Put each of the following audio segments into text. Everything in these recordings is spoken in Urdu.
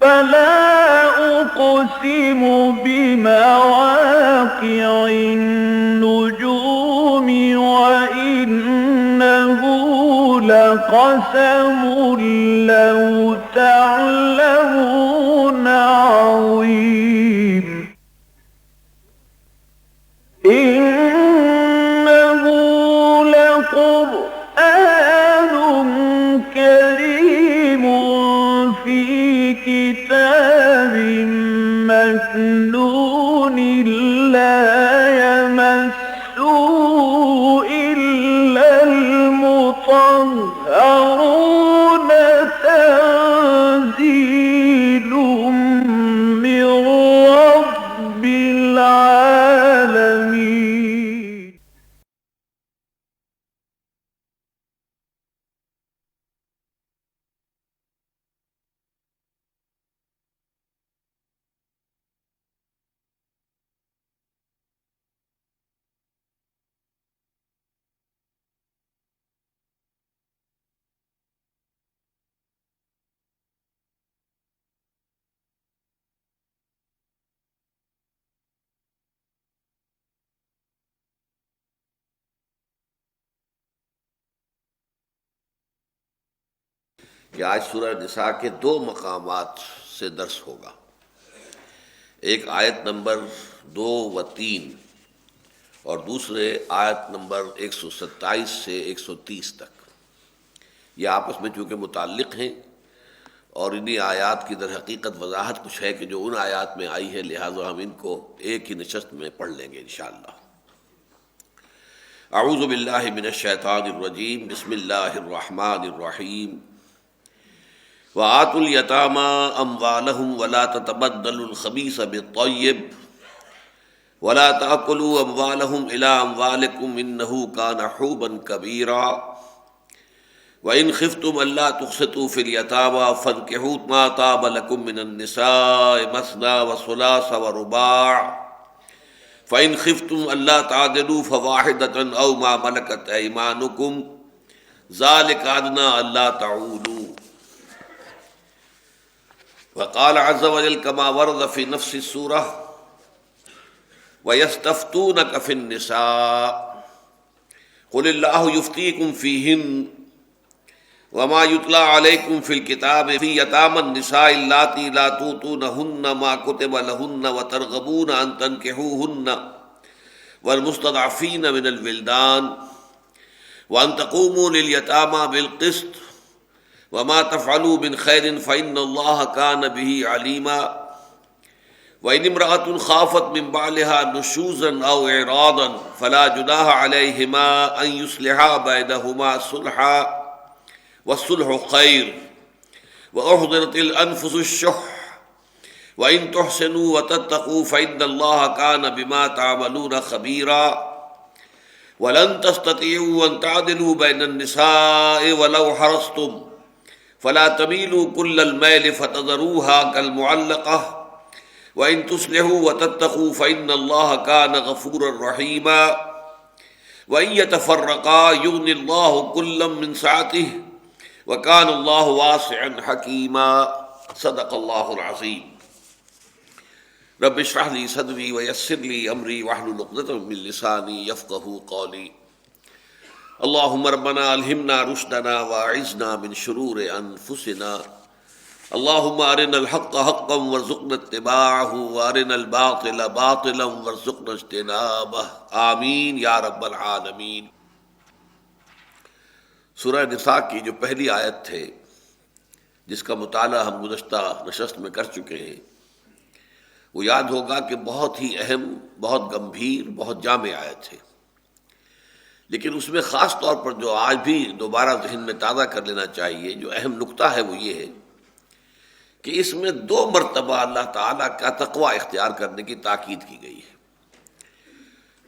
فلا أقسم بمواقع النجوم وإنه لقسم لو تعلمون عظيم إنه لقرآن كريم في كتاب مكنون لا يمسه إلا المطهرون تنزيل من رب العالمين. کہ آج سورہ نساء کے دو مقامات سے درس ہوگا، ایک آیت نمبر 2 و 3 اور دوسرے آیت نمبر 127 سے 130 تک۔ یہ آپس میں چونکہ متعلق ہیں اور انہی آیات کی در حقیقت وضاحت کچھ ہے کہ جو ان آیات میں آئی ہے، لہٰذا ہم ان کو ایک ہی نشست میں پڑھ لیں گے انشاءاللہ۔ اعوذ باللہ من الشیطان الرجیم، بسم اللہ الرحمن الرحیم۔ وآتوا اليتامى أموالهم ولا تتبدلوا الخبيث بالطيب ولا تأكلوا أموالهم إلى أموالكم إنه كان حوبا كبيرا وإن خفتم ألا تقسطوا في اليتامى فانكحوا ما طاب لكم من النساء مثنى وثلاث ورباع فإن خفتم ألا تعدلوا فواحدة أو ما ملكت أيمانكم ذلك أدنى ألا تعولوا۔ وقال عز وجل كما ورد في نفس السورة ويستفتونك في النساء قل الله يفتيكم فيهن وما يتلى عليكم في الكتاب في يتامى النساء اللاتي لا تؤتونهن ما كتب لهن وترغبون أن تنكحوهن والمستضعفين من الولدان وأن تقوموا لليتامى بالقسط وما تفعلوا من خير فإن الله كان به عليما وإن امرأة خافت من بعلها نشوزا أو إعراضا فلا جناح عليهما أن يصلحا بينهما صلحا والصلح خير وأحضرت الأنفس الشح وإن تحسنوا وتتقوا فإن الله كان بما تعملون خبيرا ولن تستطيعوا أن تعدلوا بين النساء ولو حرصتم فلا تميلوا كل الميل فتذروها كالمعلقة وإن تصلحوا وتتقوا فإن الله كان غفورا رحيما وإن يتفرقا يغني الله كلا من سعته وكان الله واسعا حكيما۔ صدق الله العظيم۔ رب اشرح لي صدري ويسر لي أمري واحلل عقدة من لساني يفقهوا قولي۔ اللهم ربنا الہمنا رشدنا واعذنا من شرور انفسنا، اللهم ارنا الحق حقا وارزقنا اتباعه وارنا الباطل باطلا وارزقنا اجتنابه، آمین یا رب العالمین۔ سورہ نساء کی جو پہلی آیت ہے جس کا مطالعہ ہم گزشتہ نشست میں کر چکے ہیں، وہ یاد ہوگا کہ بہت ہی اہم، بہت گمبھیر، بہت جامع آیت ہے، لیکن اس میں خاص طور پر جو آج بھی دوبارہ ذہن میں تازہ کر لینا چاہیے، جو اہم نقطہ ہے وہ یہ ہے کہ اس میں 2 مرتبہ اللہ تعالیٰ کا تقوی اختیار کرنے کی تاکید کی گئی ہے۔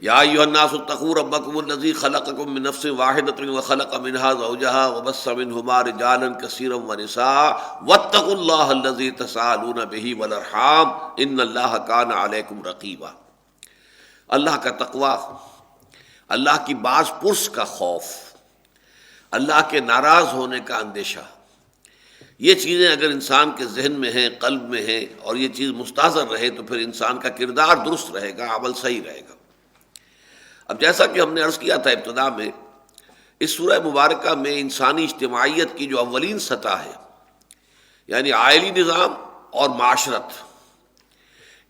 یا ایھا الناس اتقوا ربکم الذی خلقکم من نفس واحدۃ وخلق منها زوجها وبث منہما رجالا کثیرا ونساء واتقوا اللہ الذی تساءلون بہ والارحام ان اللہ کان علیکم رقیبا۔ اللہ کا تقوی، اللہ کی باز پرس کا خوف، اللہ کے ناراض ہونے کا اندیشہ، یہ چیزیں اگر انسان کے ذہن میں ہیں، قلب میں ہیں، اور یہ چیز مستحضر رہے تو پھر انسان کا کردار درست رہے گا، عمل صحیح رہے گا۔ اب جیسا کہ ہم نے عرض کیا تھا ابتدا میں، اس سورہ مبارکہ میں انسانی اجتماعیت کی جو اولین سطح ہے، یعنی عائلی نظام اور معاشرت،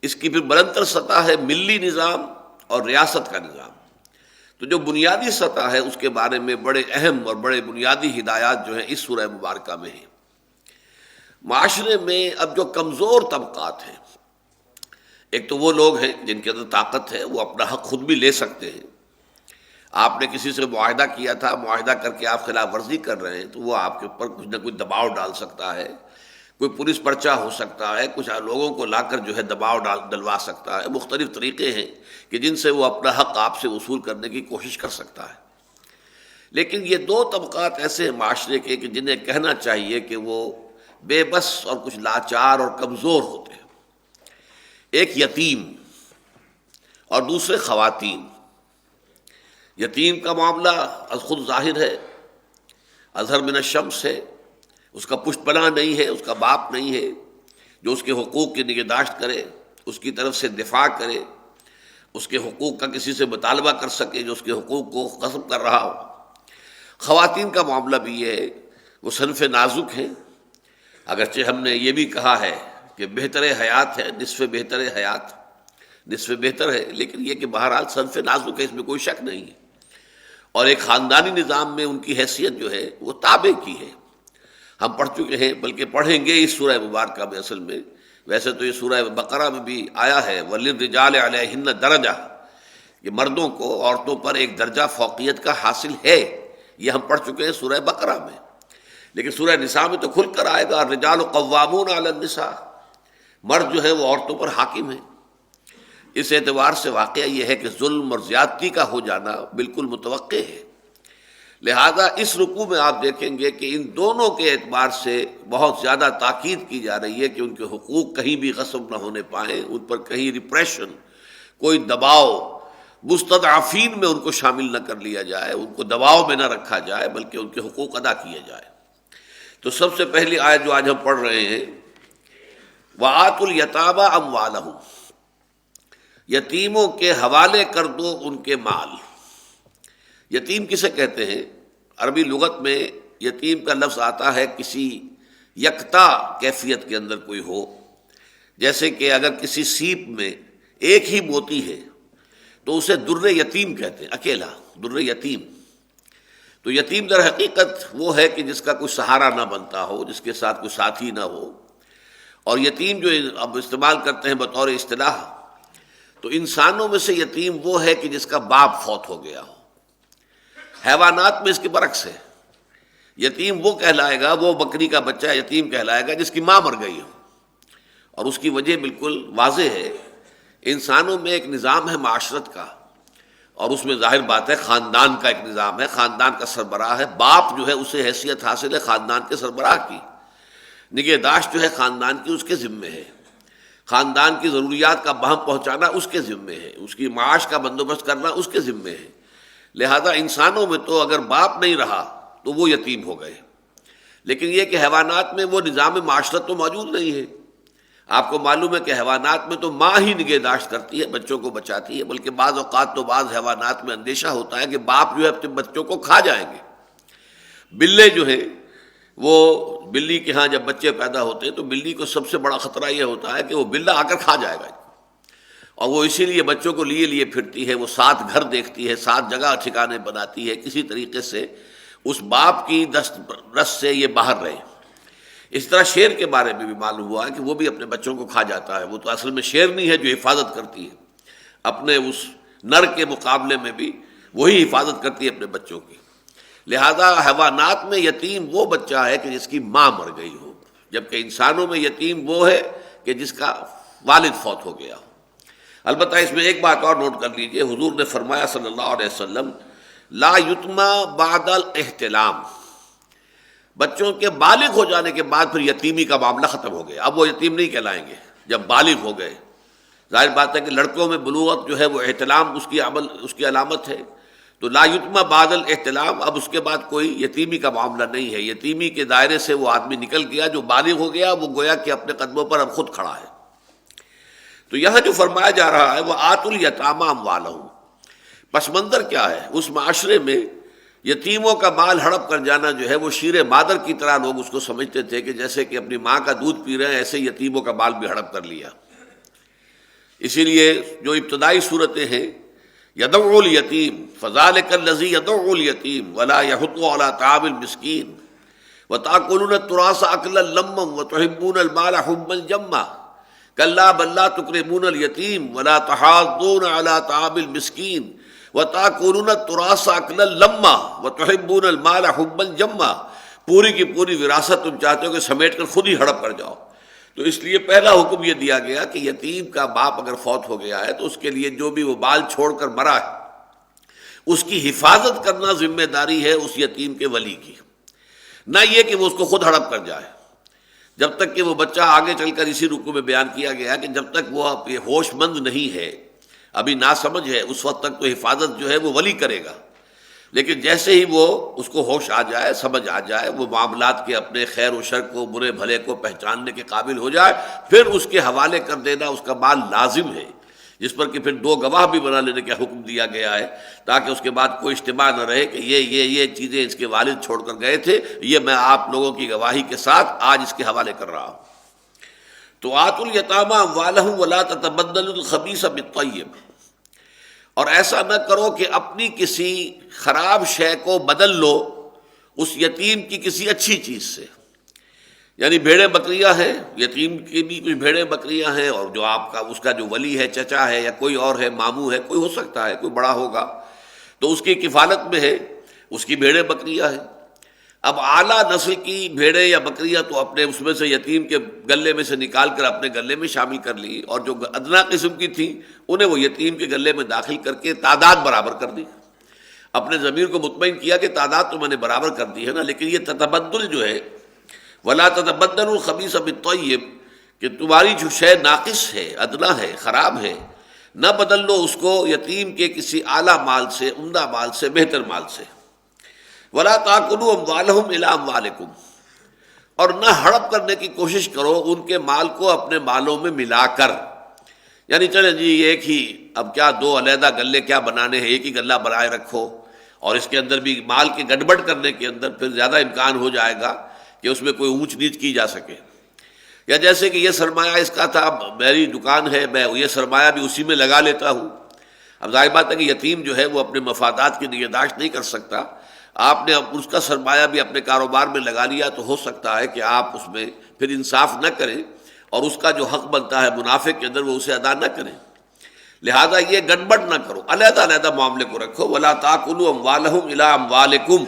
اس کی پھر بلندتر سطح ہے ملی نظام اور ریاست کا نظام۔ تو جو بنیادی سطح ہے اس کے بارے میں بڑے اہم اور بڑے بنیادی ہدایات جو ہیں اس سورہ مبارکہ میں ہیں۔ معاشرے میں اب جو کمزور طبقات ہیں، ایک تو وہ لوگ ہیں جن کے اندر طاقت ہے، وہ اپنا حق خود بھی لے سکتے ہیں۔ آپ نے کسی سے معاہدہ کیا تھا، معاہدہ کر کے آپ خلاف ورزی کر رہے ہیں تو وہ آپ کے اوپر کچھ نہ کچھ دباؤ ڈال سکتا ہے، کوئی پولیس پرچہ ہو سکتا ہے، کچھ لوگوں کو لا کر جو ہے دباؤ ڈلوا سکتا ہے۔ مختلف طریقے ہیں کہ جن سے وہ اپنا حق آپ سے وصول کرنے کی کوشش کر سکتا ہے۔ لیکن یہ دو طبقات ایسے ہیں معاشرے کے کہ جنہیں کہنا چاہیے کہ وہ بے بس اور کچھ لاچار اور کمزور ہوتے ہیں۔ ایک یتیم اور دوسرے خواتین۔ یتیم کا معاملہ از خود ظاہر ہے، اظہر من الشمس ہے، اس کا پشت پناہ نہیں ہے، اس کا باپ نہیں ہے جو اس کے حقوق کی نگہداشت کرے، اس کی طرف سے دفاع کرے، اس کے حقوق کا کسی سے مطالبہ کر سکے جو اس کے حقوق کو غصب کر رہا ہو۔ خواتین کا معاملہ بھی یہ ہے، وہ صنف نازک ہیں، اگرچہ ہم نے یہ بھی کہا ہے کہ بہتر حیات ہے، نصف بہتر حیات، نصف بہتر ہے، لیکن یہ کہ بہرحال صنف نازک ہے، اس میں کوئی شک نہیں ہے، اور ایک خاندانی نظام میں ان کی حیثیت جو ہے وہ تابع کی ہے۔ ہم پڑھ چکے ہیں، بلکہ پڑھیں گے اس سورہ مبارکہ میں۔ اصل میں ویسے تو یہ سورہ بقرہ میں بھی آیا ہے وَلِلرِّجَالِ عَلَيْهِنَّ دَرَجَةٌ، کہ مردوں کو عورتوں پر ایک درجہ فوقیت کا حاصل ہے، یہ ہم پڑھ چکے ہیں سورہ بقرہ میں۔ لیکن سورہ نساء میں تو کھل کر آئے گا الرجال قوامون علی النساء، مرد جو ہے وہ عورتوں پر حاکم ہیں۔ اس اعتبار سے واقعہ یہ ہے کہ ظلم اور زیادتی کا ہو جانا بالکل متوقع ہے۔ لہذا اس رکوع میں آپ دیکھیں گے کہ ان دونوں کے اعتبار سے بہت زیادہ تاکید کی جا رہی ہے کہ ان کے حقوق کہیں بھی غصب نہ ہونے پائیں، ان پر کہیں ریپریشن، کوئی دباؤ، مستضعفین میں ان کو شامل نہ کر لیا جائے، ان کو دباؤ میں نہ رکھا جائے، بلکہ ان کے حقوق ادا کیے جائے۔ تو سب سے پہلی آیت جو آج ہم پڑھ رہے ہیں، وَآتُوا الْيَتَامَىٰ أَمْوَالَهُمْ، یتیموں کے حوالے کر دو ان کے مال۔ یتیم کسے کہتے ہیں؟ عربی لغت میں یتیم کا لفظ آتا ہے کسی یکتا کیفیت کے اندر کوئی ہو، جیسے کہ اگر کسی سیپ میں ایک ہی موتی ہے تو اسے در یتیم کہتے ہیں، اکیلا در یتیم۔ تو یتیم در حقیقت وہ ہے کہ جس کا کوئی سہارا نہ بنتا ہو، جس کے ساتھ کوئی ساتھی نہ ہو۔ اور یتیم جو اب استعمال کرتے ہیں بطور اصطلاح، تو انسانوں میں سے یتیم وہ ہے کہ جس کا باپ فوت ہو گیا ہو۔ حیوانات میں اس کے برعکس ہے، یتیم وہ کہلائے گا، وہ بکری کا بچہ یتیم کہلائے گا جس کی ماں مر گئی ہو۔ اور اس کی وجہ بالکل واضح ہے، انسانوں میں ایک نظام ہے معاشرت کا، اور اس میں ظاہر بات ہے خاندان کا ایک نظام ہے، خاندان کا سربراہ ہے، باپ جو ہے اسے حیثیت حاصل ہے خاندان کے سربراہ کی، نگہداشت جو ہے خاندان کی اس کے ذمے ہے، خاندان کی ضروریات کا بہم پہنچانا اس کے ذمے ہے، اس کی معاش کا بندوبست کرنا اس کے ذمے ہے۔ لہذا انسانوں میں تو اگر باپ نہیں رہا تو وہ یتیم ہو گئے، لیکن یہ کہ حیوانات میں وہ نظام معاشرت تو موجود نہیں ہے۔ آپ کو معلوم ہے کہ حیوانات میں تو ماں ہی نگہداشت کرتی ہے، بچوں کو بچاتی ہے، بلکہ بعض اوقات تو بعض حیوانات میں اندیشہ ہوتا ہے کہ باپ جو ہے اپنے بچوں کو کھا جائیں گے۔ بلے جو ہیں، وہ بلی کے ہاں جب بچے پیدا ہوتے ہیں تو بلی کو سب سے بڑا خطرہ یہ ہوتا ہے کہ وہ بلہ آ کر کھا جائے گا، اور وہ اسی لیے بچوں کو لیے پھرتی ہے، وہ 7 گھر دیکھتی ہے، 7 جگہ ٹھکانے بناتی ہے، کسی طریقے سے اس باپ کی دست رس سے یہ باہر رہے۔ اس طرح شیر کے بارے میں بھی معلوم ہوا ہے کہ وہ بھی اپنے بچوں کو کھا جاتا ہے، وہ تو اصل میں شیرنی ہے جو حفاظت کرتی ہے، اپنے اس نر کے مقابلے میں بھی وہی حفاظت کرتی ہے اپنے بچوں کی۔ لہذا حیوانات میں یتیم وہ بچہ ہے کہ جس کی ماں مر گئی ہو، جبکہ انسانوں میں یتیم وہ ہے کہ جس کا والد فوت ہو گیا ہو۔ البتہ اس میں ایک بات اور نوٹ کر لیجئے، حضور نے فرمایا صلی اللہ علیہ وسلم لا یتما بعد الاحتلام، بچوں کے بالغ ہو جانے کے بعد پھر یتیمی کا معاملہ ختم ہو گیا، اب وہ یتیم نہیں کہلائیں گے جب بالغ ہو گئے۔ ظاہر بات ہے کہ لڑکوں میں بلوغت جو ہے وہ احتلام اس کی علامت ہے، تو لا یتم بعد الاحتلام، اب اس کے بعد کوئی یتیمی کا معاملہ نہیں ہے، یتیمی کے دائرے سے وہ آدمی نکل گیا، جو بالغ ہو گیا وہ گویا کہ اپنے قدموں پر اب خود کھڑا ہے۔ تو یہاں جو فرمایا جا رہا ہے وہ آتوا الیتامی اموالہم، پس منظر کیا ہے؟ اس معاشرے میں یتیموں کا مال ہڑپ کر جانا جو ہے وہ شیر مادر کی طرح لوگ اس کو سمجھتے تھے کہ جیسے کہ اپنی ماں کا دودھ پی رہے ہیں، ایسے یتیموں کا مال بھی ہڑپ کر لیا۔ اسی لیے جو ابتدائی صورتیں ہیں، یدعو الیتیم فذلک الذی یدعو الیتیم ولا یحض علی طعام المسکین وتأکلون التراث اکلا لما وتحبون المال حبا جما کلا بل لا تکرمون الیتیم ولا تحاضون علی طعام المسکین وتأکلون التراث اکلا لما وتحبون المال حبا جما، پوری کی پوری وراثت تم چاہتے ہو کہ سمیٹ کر خود ہی ہڑپ کر جاؤ۔ تو اس لیے پہلا حکم یہ دیا گیا کہ یتیم کا باپ اگر فوت ہو گیا ہے تو اس کے لیے جو بھی وہ بال چھوڑ کر مرا ہے اس کی حفاظت کرنا ذمہ داری ہے اس یتیم کے ولی کی، نہ یہ کہ وہ اس کو خود ہڑپ کر جائے۔ جب تک کہ وہ بچہ، آگے چل کر اسی رکوع میں بیان کیا گیا کہ جب تک وہ ہوش مند نہیں ہے، ابھی ناسمجھ ہے، اس وقت تک تو حفاظت جو ہے وہ ولی کرے گا، لیکن جیسے ہی وہ اس کو ہوش آ جائے، سمجھ آ جائے، وہ معاملات کے اپنے خیر و شر کو، برے بھلے کو پہچاننے کے قابل ہو جائے، پھر اس کے حوالے کر دینا اس کا مال لازم ہے، جس پر کہ پھر 2 گواہ بھی بنا لینے کا حکم دیا گیا ہے، تاکہ اس کے بعد کوئی اجتماع نہ رہے کہ یہ چیزیں اس کے والد چھوڑ کر گئے تھے، یہ میں آپ لوگوں کی گواہی کے ساتھ آج اس کے حوالے کر رہا ہوں۔ تو آتوا الیتامی اموالہم ولا تتبدلوا الخبیث بالطیب، اور ایسا نہ کرو کہ اپنی کسی خراب شے کو بدل لو اس یتیم کی کسی اچھی چیز سے۔ یعنی بھیڑیں بکریاں ہیں، یتیم کی بھی کچھ بھیڑیں بکریاں ہیں، اور جو آپ کا اس کا جو ولی ہے، چچا ہے یا کوئی اور ہے، ماموں ہے، کوئی ہو سکتا ہے، کوئی بڑا ہوگا تو اس کی کفالت میں ہے، اس کی بھیڑیں بکریاں ہیں۔ اب اعلیٰ نسل کی بھیڑیں یا بکریاں تو اپنے اس میں سے یتیم کے گلے میں سے نکال کر اپنے گلے میں شامل کر لی، اور جو ادنا قسم کی تھیں انہیں وہ یتیم کے گلے میں داخل کر کے تعداد برابر کر دی، اپنے ضمیر کو مطمئن کیا کہ تعداد تو میں نے برابر کر دی ہے نا۔ لیکن یہ تتبدل جو ہے، ولا تتبدلوا الخبیث بالطیب، کہ تمہاری جو شے ناقص ہے، ادنا ہے، خراب ہے، نہ بدل لو اس کو یتیم کے کسی اعلیٰ مال سے، عمدہ مال سے، بہتر مال سے۔ ولا تاکلوا اموالہم الی اموالکم، اور نہ ہڑپ کرنے کی کوشش کرو ان کے مال کو اپنے مالوں میں ملا کر، یعنی چلے جی ایک ہی، اب کیا 2 علیحدہ گلے کیا بنانے ہیں، ایک ہی گلہ بنائے رکھو، اور اس کے اندر بھی مال کے گڑبڑ کرنے کے اندر پھر زیادہ امکان ہو جائے گا کہ اس میں کوئی اونچ نیچ کی جا سکے۔ یا جیسے کہ یہ سرمایہ اس کا تھا، اب میری دکان ہے، میں یہ سرمایہ بھی اسی میں لگا لیتا ہوں۔ اب ظاہر بات ہے کہ یتیم جو ہے وہ اپنے مفادات کی نگہداشت نہیں کر سکتا، آپ نے اب اس کا سرمایہ بھی اپنے کاروبار میں لگا لیا تو ہو سکتا ہے کہ آپ اس میں پھر انصاف نہ کریں، اور اس کا جو حق بنتا ہے منافع کے اندر وہ اسے ادا نہ کریں۔ لہذا یہ گڑبڑ نہ کرو، علیحدہ علیحدہ معاملے کو رکھو۔ ولا تاکلوا اموالہم الی اموالکم،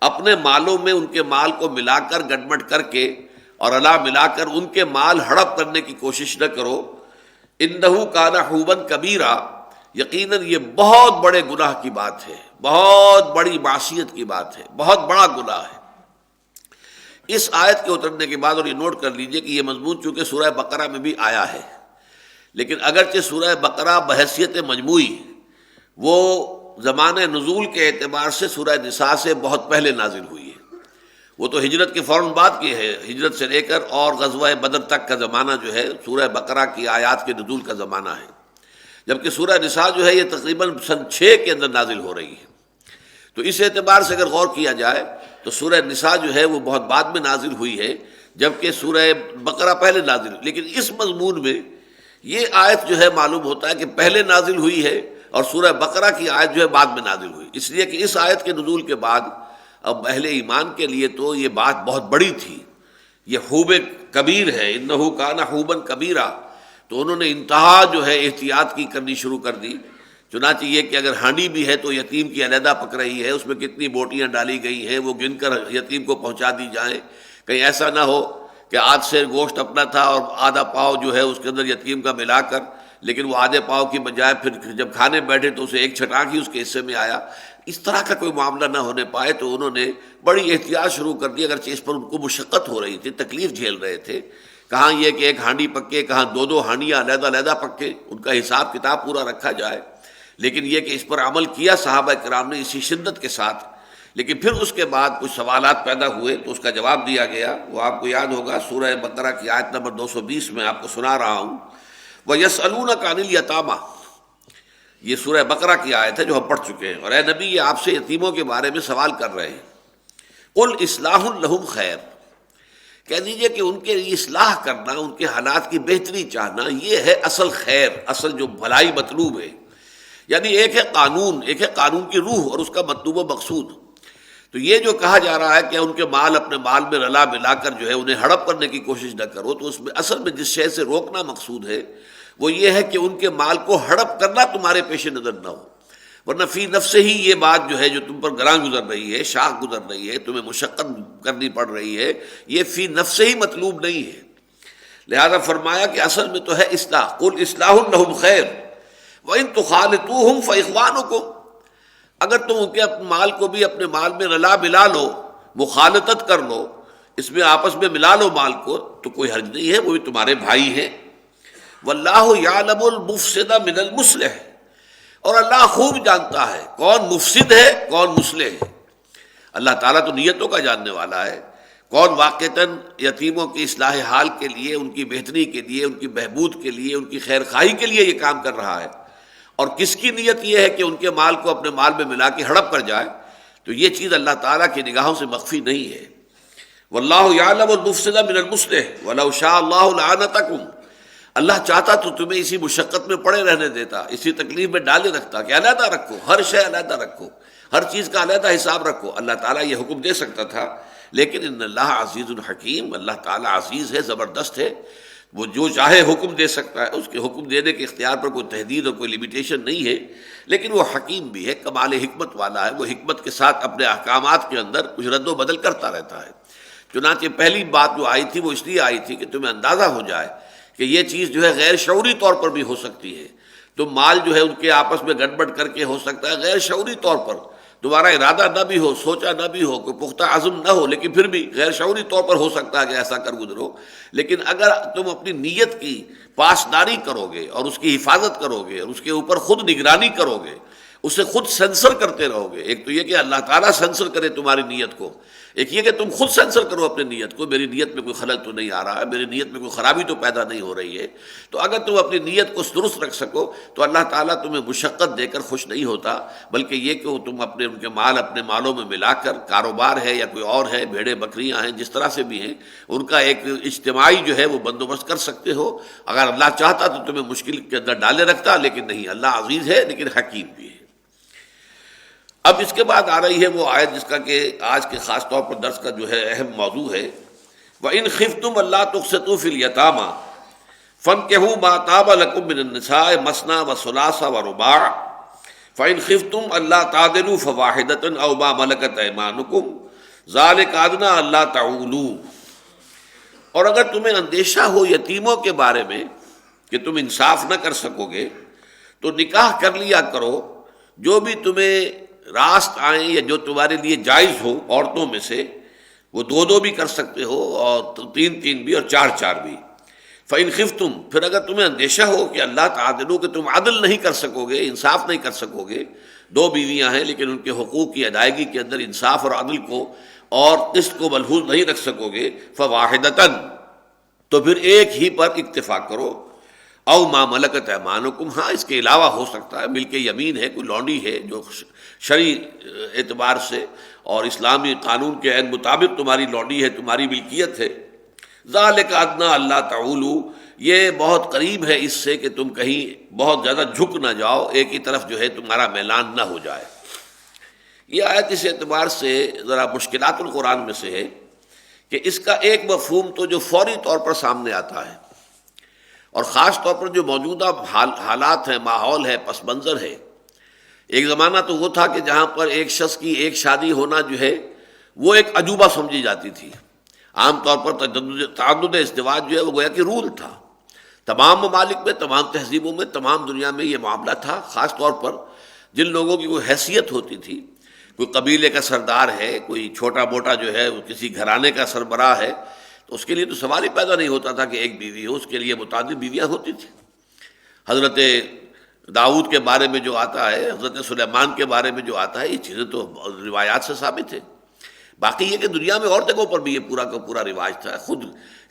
اپنے مالوں میں ان کے مال کو ملا کر، گڑبڑ کر کے اور الا ملا کر ان کے مال ہڑپ کرنے کی کوشش نہ کرو۔ انہ کان حوبا کبیرا، یقیناً یہ بہت بڑے گناہ کی بات ہے، بہت بڑی معصیت کی بات ہے، بہت بڑا گناہ ہے۔ اس آیت کے اترنے کے بعد، اور یہ نوٹ کر لیجئے کہ یہ مضمون چونکہ سورہ بقرہ میں بھی آیا ہے، لیکن اگرچہ سورہ بقرہ بحیثیت مجموعی وہ زمانہ نزول کے اعتبار سے سورہ نساء سے بہت پہلے نازل ہوئی ہے، وہ تو ہجرت کے فوراً بعد کی ہے، ہجرت سے لے کر اور غزوہ بدر تک کا زمانہ جو ہے سورہ بقرہ کی آیات کے نزول کا زمانہ ہے، جبکہ سورہ نساء جو ہے یہ تقریباً سن 6 کے اندر نازل ہو رہی ہے۔ تو اس اعتبار سے اگر غور کیا جائے تو سورہ نساء جو ہے وہ بہت بعد میں نازل ہوئی ہے، جبکہ سورہ بقرہ پہلے نازل ہوئی۔ لیکن اس مضمون میں یہ آیت جو ہے معلوم ہوتا ہے کہ پہلے نازل ہوئی ہے، اور سورہ بقرہ کی آیت جو ہے بعد میں نازل ہوئی، اس لیے کہ اس آیت کے نزول کے بعد اب اہل ایمان کے لیے تو یہ بات بہت بڑی تھی، یہ حوب کبیر ہے، انہ کان حوبا کبیرا، تو انہوں نے انتہا جو ہے احتیاط کی کرنی شروع کر دی۔ چنانچہ یہ کہ اگر ہانڈی بھی ہے تو یتیم کی علیحدہ پک رہی ہے، اس میں کتنی بوٹیاں ڈالی گئی ہیں وہ گن کر یتیم کو پہنچا دی جائیں، کہیں ایسا نہ ہو کہ آدھ سیر گوشت اپنا تھا اور آدھا پاؤ جو ہے اس کے اندر یتیم کا ملا کر، لیکن وہ آدھے پاؤ کی بجائے پھر جب کھانے بیٹھے تو اسے ایک چھٹانک ہی اس کے حصے میں آیا۔ اس طرح کا کوئی معاملہ نہ ہونے پائے تو انہوں نے بڑی احتیاط شروع کر دی، اگرچہ اس پر ان کو مشقت ہو رہی تھی، تکلیف جھیل رہے تھے، کہاں یہ کہ ایک ہانڈی پکے، کہاں 2 ہانڈیاں علیحدہ علیحدہ پکے، ان کا حساب کتاب پورا رکھا جائے۔ لیکن یہ کہ اس پر عمل کیا صحابہ کرام نے اسی شدت کے ساتھ، لیکن پھر اس کے بعد کچھ سوالات پیدا ہوئے تو اس کا جواب دیا گیا۔ وہ آپ کو یاد ہوگا سورہ بقرہ کی آیت نمبر 220 میں آپ کو سنا رہا ہوں، وَيَسْأَلُونَكَ عَنِ الْيَتَامَى، یہ سورہ بقرہ کی آیت ہے جو ہم پڑھ چکے ہیں، اور اے نبی یہ آپ سے یتیموں کے بارے میں سوال کر رہے ہیں۔ قُلْ إِصْلَاحٌ لَهُمْ خَيْرٌ، کہہ دیجئے کہ ان کے اصلاح کرنا، ان کے حالات کی بہتری چاہنا، یہ ہے اصل خیر، اصل جو بھلائی مطلوب ہے۔ یعنی ایک ہے قانون کی روح اور اس کا مطلوب و مقصود۔ تو یہ جو کہا جا رہا ہے کہ ان کے مال اپنے مال میں رلا ملا کر جو ہے انہیں ہڑپ کرنے کی کوشش نہ کرو، تو اس میں اصل میں جس شے سے روکنا مقصود ہے وہ یہ ہے کہ ان کے مال کو ہڑپ کرنا تمہارے پیش نظر نہ ہو، ورنہ فی نفس ہی یہ بات جو ہے جو تم پر گراں گزر رہی ہے، شاق گزر رہی ہے، تمہیں مشقت کرنی پڑ رہی ہے، یہ فی نفس ہی مطلوب نہیں ہے۔ لہذا فرمایا کہ اصل میں تو ہے اصلاح، قل اصلاح لہم خیر وَإِن تُخَالِطُوهُمْ فَإِخْوَانُكُمْ، اگر تم ان کے مال کو بھی اپنے مال میں رلا ملا لو، مخالطت کر لو، اس میں آپس میں ملا لو مال کو، تو کوئی حرج نہیں ہے، وہ بھی تمہارے بھائی ہیں۔ وَاللَّهُ يَعْلَمُ الْمُفْسِدَ مِنَ الْمُصْلِحِ، اور اللہ خوب جانتا ہے کون مفسد ہے کون مصلح ہے۔ اللہ تعالیٰ تو نیتوں کا جاننے والا ہے، کون واقعتاً یتیموں کی اصلاح حال کے لیے، ان کی بہتری کے لیے، ان کی بہبود کے لیے، ان کی خیر خواہی کے لیے یہ کام کر رہا ہے، اور کس کی نیت یہ ہے کہ ان کے مال کو اپنے مال میں ملا کے ہڑپ کر جائے، تو یہ چیز اللہ تعالیٰ کی نگاہوں سے مخفی نہیں ہے۔ واللہ یعلم المفسد من المصلح ولو شاء اللہ لعنتکم، اللہ چاہتا تو تمہیں اسی مشقت میں پڑے رہنے دیتا، اسی تکلیف میں ڈالے رکھتا کہ علیحدہ رکھو، ہر شے علیحدہ رکھو، ہر چیز کا علیحدہ حساب رکھو۔ اللہ تعالیٰ یہ حکم دے سکتا تھا، لیکن ان اللہ عزیز الحکیم، اللہ تعالیٰ عزیز ہے، زبردست ہے، وہ جو چاہے حکم دے سکتا ہے، اس کے حکم دینے کے اختیار پر کوئی تحدید اور کوئی لمیٹیشن نہیں ہے، لیکن وہ حکیم بھی ہے، کمال حکمت والا ہے، وہ حکمت کے ساتھ اپنے احکامات کے اندر کچھ رد و بدل کرتا رہتا ہے۔ چنانچہ پہلی بات جو آئی تھی وہ اس لیے آئی تھی کہ تمہیں اندازہ ہو جائے کہ یہ چیز جو ہے غیر شعوری طور پر بھی ہو سکتی ہے، تو مال جو ہے ان کے آپس میں گڑبڑ کر کے ہو سکتا ہے، غیر شعوری طور پر تمہارا ارادہ نہ بھی ہو، سوچا نہ بھی ہو، کوئی پختہ عزم نہ ہو، لیکن پھر بھی غیر شعوری طور پر ہو سکتا ہے کہ ایسا کر گزرو۔ لیکن اگر تم اپنی نیت کی پاسداری کرو گے اور اس کی حفاظت کرو گے اور اس کے اوپر خود نگرانی کرو گے، اسے خود سینسر کرتے رہو گے، ایک تو یہ کہ اللہ تعالیٰ سینسر کرے تمہاری نیت کو، ایک یہ کہ تم خود سینسر کرو اپنی نیت کو، میری نیت میں کوئی خلل تو نہیں آ رہا ہے، میری نیت میں کوئی خرابی تو پیدا نہیں ہو رہی ہے، تو اگر تم اپنی نیت کو درست رکھ سکو تو اللہ تعالیٰ تمہیں مشقت دے کر خوش نہیں ہوتا، بلکہ یہ کہ تم اپنے ان کے مال اپنے مالوں میں ملا کر، کاروبار ہے یا کوئی اور ہے، بھیڑیں بکریاں ہیں، جس طرح سے بھی ہیں، ان کا ایک اجتماعی جو ہے وہ بندوبست کر سکتے ہو۔ اگر اللہ چاہتا تو تمہیں مشکل کے اندر ڈالے رکھتا، لیکن نہیں، اللہ عزیز ہے لیکن حکیم بھی ہے۔ اب اس کے بعد آ رہی ہے وہ آیت جس کا کہ آج کے خاص طور پر درس کا جو ہے اہم موضوع ہے، وَإِنْ خِفْتُمْ أَلَّا تُقْسِطُوا فِي الْيَتَامَى فَانكِحُوا مَا طَابَ لَكُم مِّنَ النِّسَاءِ مَثْنَىٰ وَثُلَاثَ وَرُبَاعَ فَإِنْ خِفْتُمْ أَلَّا تَعْدِلُوا فَوَاحِدَةً أَوْ مَا مَلَكَتْ أَيْمَانُكُمْ ذَلِكَ أَدْنَىٰ أَلَّا تَعُولُوا، اور اگر تمہیں اندیشہ ہو یتیموں کے بارے میں کہ تم انصاف نہ کر سکو گے تو نکاح کر لیا کرو جو بھی تمہیں راست آئیں یا جو تمہارے لیے جائز ہو، عورتوں میں سے وہ دو بھی کر سکتے ہو اور تین بھی اور چار بھی۔ فَإِنْ خِفْتُمْ، پھر اگر تمہیں اندیشہ ہو کہ اللہ تعدلوا کہ تم عدل نہیں کر سکو گے، انصاف نہیں کر سکو گے، دو بیویاں ہیں لیکن ان کے حقوق کی ادائیگی کے اندر انصاف اور عدل کو اور قسط کو ملحوظ نہیں رکھ سکو گے، فَوَاحِدَةً، تو پھر ایک ہی پر اکتفا کرو، او ما ملکت ایمانکم، ہاں اس کے علاوہ ہو سکتا ہے ملک یمین ہے، کوئی لونڈی ہے جو شرعی اعتبار سے اور اسلامی قانون کے عین مطابق تمہاری لونڈی ہے، تمہاری ملکیت ہے۔ ذالک ادنیٰ اللہ تعولوا، یہ بہت قریب ہے اس سے کہ تم کہیں بہت زیادہ جھک نہ جاؤ، ایک ہی طرف جو ہے تمہارا میلان نہ ہو جائے۔ یہ آیت اس اعتبار سے ذرا مشکلات القرآن میں سے ہے کہ اس کا ایک مفہوم تو جو فوری طور پر سامنے آتا ہے، اور خاص طور پر جو موجودہ حالات ہیں، ماحول ہے، پس منظر ہے۔ ایک زمانہ تو وہ تھا کہ جہاں پر ایک شخص کی ایک شادی ہونا جو ہے وہ ایک عجوبہ سمجھی جاتی تھی، عام طور پر تعدد ازدواج جو ہے وہ گویا کہ رول تھا، تمام ممالک میں، تمام تہذیبوں میں، تمام دنیا میں یہ معاملہ تھا۔ خاص طور پر جن لوگوں کی کوئی حیثیت ہوتی تھی، کوئی قبیلے کا سردار ہے، کوئی چھوٹا موٹا جو ہے کسی گھرانے کا سربراہ ہے، تو اس کے لیے تو سوال ہی پیدا نہیں ہوتا تھا کہ ایک بیوی ہو، اس کے لیے متعدد بیویاں ہوتی تھیں۔ حضرت داؤد کے بارے میں جو آتا ہے، حضرت سلیمان کے بارے میں جو آتا ہے، یہ چیزیں تو روایات سے ثابت ہے۔ باقی یہ کہ دنیا میں اور جگہوں پر بھی یہ پورا کا پورا رواج تھا۔ خود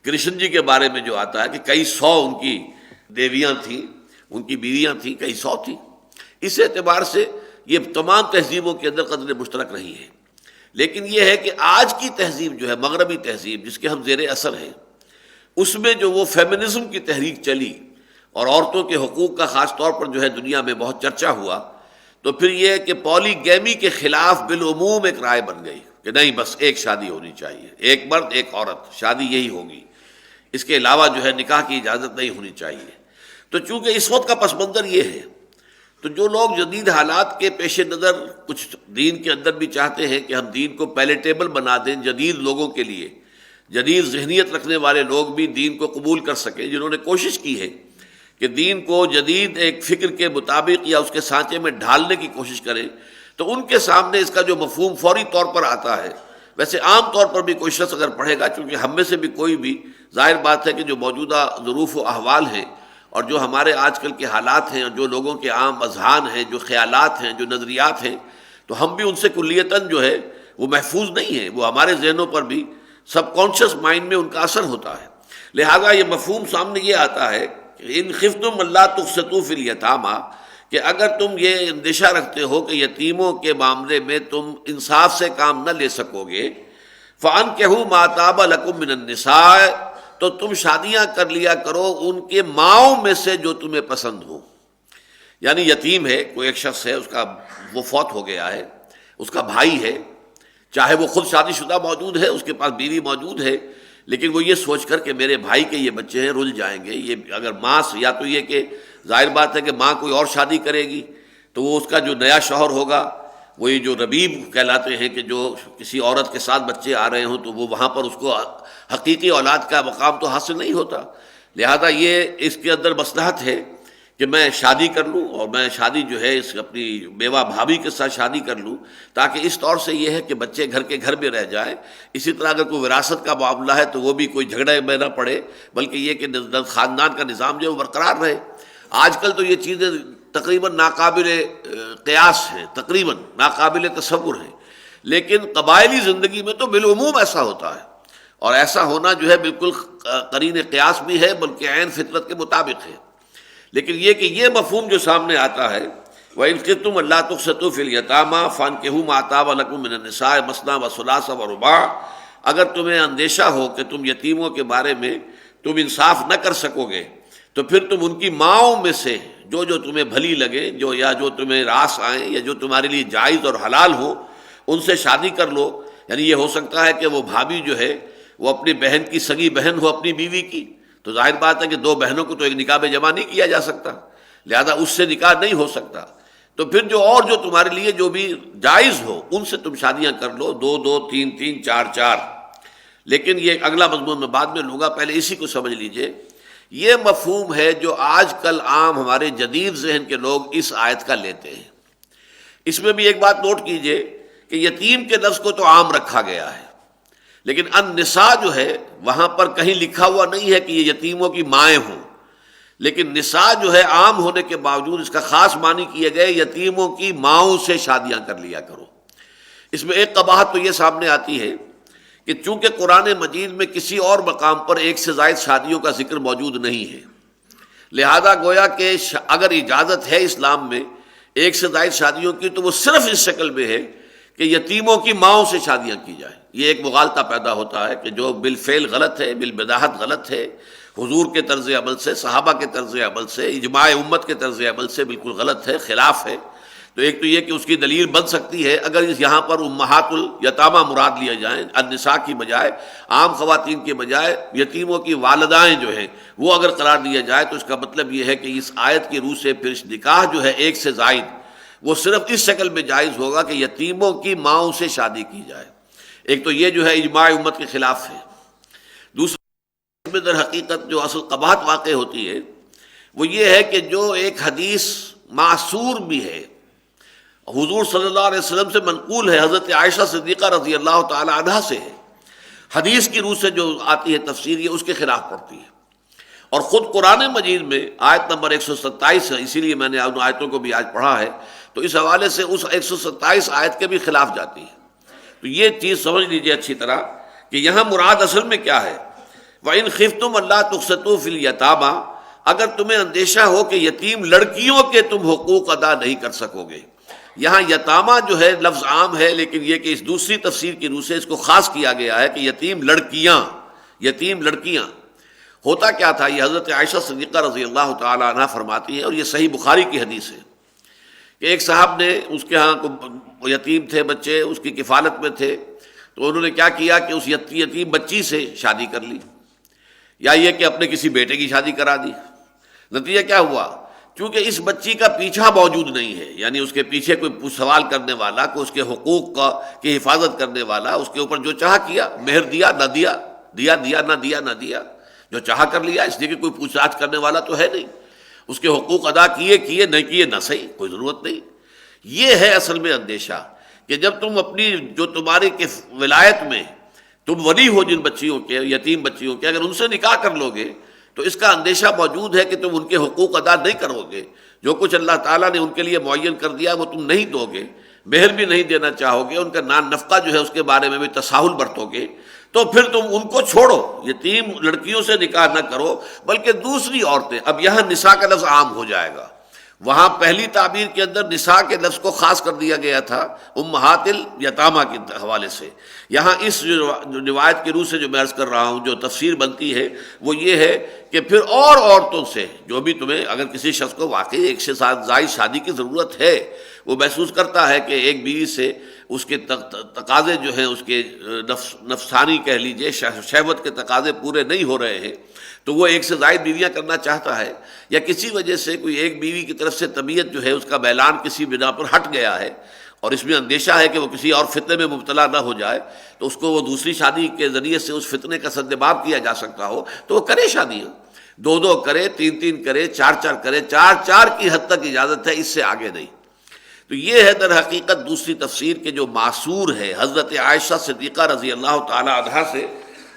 کرشن جی کے بارے میں جو آتا ہے کہ کئی سو ان کی دیویاں تھیں، ان کی بیویاں تھیں، کئی سو تھیں۔ اس اعتبار سے یہ تمام تہذیبوں کے اندر قدر مشترک رہی ہے۔ لیکن یہ ہے کہ آج کی تہذیب جو ہے، مغربی تہذیب جس کے ہم زیر اثر ہیں، اس میں جو وہ فیمنزم کی تحریک چلی اور عورتوں کے حقوق کا خاص طور پر جو ہے دنیا میں بہت چرچا ہوا، تو پھر یہ ہے کہ پولی گیمی کے خلاف بالعموم ایک رائے بن گئی کہ نہیں، بس ایک شادی ہونی چاہیے، ایک مرد ایک عورت، شادی یہی ہوگی، اس کے علاوہ جو ہے نکاح کی اجازت نہیں ہونی چاہیے۔ تو چونکہ اس وقت کا پس منظر یہ ہے، تو جو لوگ جدید حالات کے پیش نظر کچھ دین کے اندر بھی چاہتے ہیں کہ ہم دین کو پیلیٹیبل بنا دیں جدید لوگوں کے لیے، جدید ذہنیت رکھنے والے لوگ بھی دین کو قبول کر سکیں، جنہوں نے کوشش کی ہے کہ دین کو جدید ایک فکر کے مطابق یا اس کے سانچے میں ڈھالنے کی کوشش کریں، تو ان کے سامنے اس کا جو مفہوم فوری طور پر آتا ہے، ویسے عام طور پر بھی کوئی شخص اگر پڑھے گا، چونکہ ہم میں سے بھی کوئی بھی، ظاہر بات ہے کہ جو موجودہ ظروف و احوال ہیں اور جو ہمارے آج کل کے حالات ہیں اور جو لوگوں کے عام اذہان ہیں، جو خیالات ہیں، جو نظریات ہیں، تو ہم بھی ان سے کلیتاً جو ہے وہ محفوظ نہیں ہیں، وہ ہمارے ذہنوں پر بھی سب کانشیس مائنڈ میں ان کا اثر ہوتا ہے۔ لہذا یہ مفہوم سامنے یہ آتا ہے کہ ان خفتم اللہ تقسطوا فی الیتامی، کہ اگر تم یہ اندیشہ رکھتے ہو کہ یتیموں کے معاملے میں تم انصاف سے کام نہ لے سکو گے، فانکحوا ما طاب لکم من النساء، تو تم شادیاں کر لیا کرو ان کے ماؤں میں سے جو تمہیں پسند ہو۔ یعنی یتیم ہے، کوئی ایک شخص ہے، اس کا وہ فوت ہو گیا ہے، اس کا بھائی ہے، چاہے وہ خود شادی شدہ موجود ہے، اس کے پاس بیوی موجود ہے، لیکن وہ یہ سوچ کر کہ میرے بھائی کے یہ بچے ہیں، رل جائیں گے، یہ اگر ماں سے، یا تو یہ کہ ظاہر بات ہے کہ ماں کوئی اور شادی کرے گی تو وہ اس کا جو نیا شوہر ہوگا وہ یہ جو ربیب کہلاتے ہیں کہ جو کسی عورت کے ساتھ بچے آ رہے ہوں تو وہ وہاں پر اس کو حقیقی اولاد کا مقام تو حاصل نہیں ہوتا۔ لہذا یہ اس کے اندر مصلحت ہے کہ میں شادی کر لوں، اور میں شادی جو ہے اس اپنی بیوہ بھابھی کے ساتھ شادی کر لوں، تاکہ اس طور سے یہ ہے کہ بچے گھر کے گھر میں رہ جائیں۔ اسی طرح اگر کوئی وراثت کا معاملہ ہے تو وہ بھی کوئی جھگڑے میں نہ پڑے، بلکہ یہ کہ خاندان کا نظام جو ہے وہ برقرار رہے۔ آج کل تو یہ چیزیں تقریباً ناقابل قیاس ہیں، تقریباً ناقابل تصور ہیں، لیکن قبائلی زندگی میں تو بالعموم ایسا ہوتا ہے، اور ایسا ہونا جو ہے بالکل قرین قیاس بھی ہے، بلکہ عین فطرت کے مطابق ہے۔ لیکن یہ کہ یہ مفہوم جو سامنے آتا ہے، وَإِنْ خِفْتُمْ أَلَّا تُقْسِطُوا فِي الْيَتَامَىٰ فَانكِحُوا مَا طَابَ لَكُم مِّنَ النِّسَاءِ مَثْنَىٰ وَثُلَاثَ وَرُبَاعَ، اگر تمہیں اندیشہ ہو کہ تم یتیموں کے بارے میں تم انصاف نہ کر سکو گے، تو پھر تم ان کی ماؤں میں سے جو تمہیں بھلی لگے، جو تمہیں راس آئیں یا جو تمہارے لیے جائز اور حلال ہو، ان سے شادی کر لو۔ یعنی یہ ہو سکتا ہے کہ وہ بھابھی جو ہے وہ اپنی بہن کی سگی بہن ہو اپنی بیوی کی، تو ظاہر بات ہے کہ دو بہنوں کو تو ایک نکاح میں جمع نہیں کیا جا سکتا، لہذا اس سے نکاح نہیں ہو سکتا۔ تو پھر جو تمہارے لیے جو بھی جائز ہو ان سے تم شادیاں کر لو، دو دو، تین تین، چار چار۔ لیکن یہ اگلا مضمون میں بعد میں لوں گا، پہلے اسی کو سمجھ لیجئے۔ یہ مفہوم ہے جو آج کل عام ہمارے جدید ذہن کے لوگ اس آیت کا لیتے ہیں۔ اس میں بھی ایک بات نوٹ کیجئے کہ یتیم کے لفظ کو تو عام رکھا گیا ہے، لیکن النساء جو ہے وہاں پر کہیں لکھا ہوا نہیں ہے کہ یہ یتیموں کی مائیں ہوں، لیکن نساء جو ہے عام ہونے کے باوجود اس کا خاص معنی کیے گئے یتیموں کی ماؤں سے شادیاں کر لیا کرو۔ اس میں ایک قباحت تو یہ سامنے آتی ہے کہ چونکہ قرآن مجید میں کسی اور مقام پر ایک سے زائد شادیوں کا ذکر موجود نہیں ہے، لہذا گویا کہ اگر اجازت ہے اسلام میں ایک سے زائد شادیوں کی تو وہ صرف اس شکل میں ہے کہ یتیموں کی ماؤں سے شادیاں کی جائیں۔ یہ ایک مغالطہ پیدا ہوتا ہے کہ جو بالفعل غلط ہے، بالبداہت غلط ہے، حضور کے طرز عمل سے، صحابہ کے طرز عمل سے، اجماع امت کے طرز عمل سے بالکل غلط ہے، خلاف ہے۔ تو ایک تو یہ کہ اس کی دلیل بن سکتی ہے اگر یہاں پر امہات الیتامہ مراد لیا جائیں، النساء کی بجائے، عام خواتین کے بجائے یتیموں کی والدائیں جو ہیں وہ اگر قرار دیا جائے، تو اس کا مطلب یہ ہے کہ اس آیت کی روح سے پھر اس نکاح جو ہے ایک سے زائد وہ صرف اس شکل میں جائز ہوگا کہ یتیموں کی ماؤں سے شادی کی جائے۔ ایک تو یہ جو ہے اجماع امت کے خلاف ہے۔ دوسرا میں در حقیقت جو اصل قباحت واقع ہوتی ہے وہ یہ ہے کہ جو ایک حدیث معصور بھی ہے، حضور صلی اللہ علیہ وسلم سے منقول ہے، حضرت عائشہ صدیقہ رضی اللہ تعالی عنہا سے ہے، حدیث کی روح سے جو آتی ہے تفسیر یہ اس کے خلاف پڑتی ہے، اور خود قرآن مجید میں آیت نمبر 127 ہے، اسی لیے میں نے ان آیتوں کو بھی آج پڑھا ہے، تو اس حوالے سے اس 127 آیت کے بھی خلاف جاتی ہے۔ تو یہ چیز سمجھ لیجیے اچھی طرح کہ یہاں مراد اصل میں کیا ہے، وَإِنْ خِفْتُمْ أَلَّا تُقْسِطُوا فِي الْيَتَامَى، اگر تمہیں اندیشہ ہو کہ یتیم لڑکیوں کے تم حقوق ادا نہیں کر سکو گے۔ یہاں یتامہ جو ہے لفظ عام ہے، لیکن یہ کہ اس دوسری تفسیر کی روح سے اس کو خاص کیا گیا ہے کہ یتیم لڑکیاں، یتیم لڑکیاں۔ ہوتا کیا تھا، یہ حضرت عائشہ صدیقہ رضی اللہ تعالی عنہ فرماتی ہیں، اور یہ صحیح بخاری کی حدیث ہے کہ ایک صاحب نے، اس کے ہاں یتیم تھے بچے، اس کی کفالت میں تھے، تو انہوں نے کیا کیا کہ اس یتیم بچی سے شادی کر لی، یا یہ کہ اپنے کسی بیٹے کی شادی کرا دی۔ نتیجہ کیا ہوا، چونکہ اس بچی کا پیچھا موجود نہیں ہے، یعنی اس کے پیچھے کوئی سوال کرنے والا، کوئی اس کے حقوق کی حفاظت کرنے والا، اس کے اوپر جو چاہا کیا، مہر دیا نہ دیا، دیا نہ دیا نہ دیا، جو چاہا کر لیا، اس لیے کہ کوئی پوچھ تاچھ کرنے والا تو ہے نہیں، اس کے حقوق ادا کیے نہیں کیے نہ صحیح، کوئی ضرورت نہیں۔ یہ ہے اصل میں اندیشہ کہ جب تم اپنی جو تمہاری ولایت میں تم ولی ہو جن بچیوں کے، یتیم بچیوں کے، اگر ان سے نکاح کر لو گے تو اس کا اندیشہ موجود ہے کہ تم ان کے حقوق ادا نہیں کرو گے، جو کچھ اللہ تعالیٰ نے ان کے لیے معین کر دیا وہ تم نہیں دو گے، مہر بھی نہیں دینا چاہو گے، ان کا نان نفقہ جو ہے اس کے بارے میں بھی تساہل برتو گے، تو پھر تم ان کو چھوڑو، یتیم لڑکیوں سے نکاح نہ کرو بلکہ دوسری عورتیں۔ اب یہاں نساء کا لفظ عام ہو جائے گا، وہاں پہلی تعبیر کے اندر نساء کے لفظ کو خاص کر دیا گیا تھا امہات الیتامہ کے حوالے سے۔ یہاں اس جو روایت کی روح سے جو میں عرض کر رہا ہوں، جو تفسیر بنتی ہے وہ یہ ہے کہ پھر اور عورتوں سے جو بھی تمہیں، اگر کسی شخص کو واقعی ایک سے ساتھ زائد شادی کی ضرورت ہے، وہ محسوس کرتا ہے کہ ایک بیوی سے اس کے تقاضے جو ہیں، اس کے نفسانی کہہ لیجئے شہوت کے تقاضے پورے نہیں ہو رہے ہیں، تو وہ ایک سے زائد بیویاں کرنا چاہتا ہے، یا کسی وجہ سے کوئی ایک بیوی کی طرف سے طبیعت جو ہے اس کا میلان کسی بنا پر ہٹ گیا ہے، اور اس میں اندیشہ ہے کہ وہ کسی اور فتنے میں مبتلا نہ ہو جائے، تو اس کو وہ دوسری شادی کے ذریعے سے اس فتنے کا سدباب کیا جا سکتا ہو، تو وہ کرے شادیاں، 2 کرے، 3 کرے، 4 کرے، 4 کی حد تک اجازت ہے، اس سے آگے نہیں۔ تو یہ ہے در حقیقت دوسری تفسیر کے جو معصور ہے حضرت عائشہ صدیقہ رضی اللہ تعالی عنہا سے،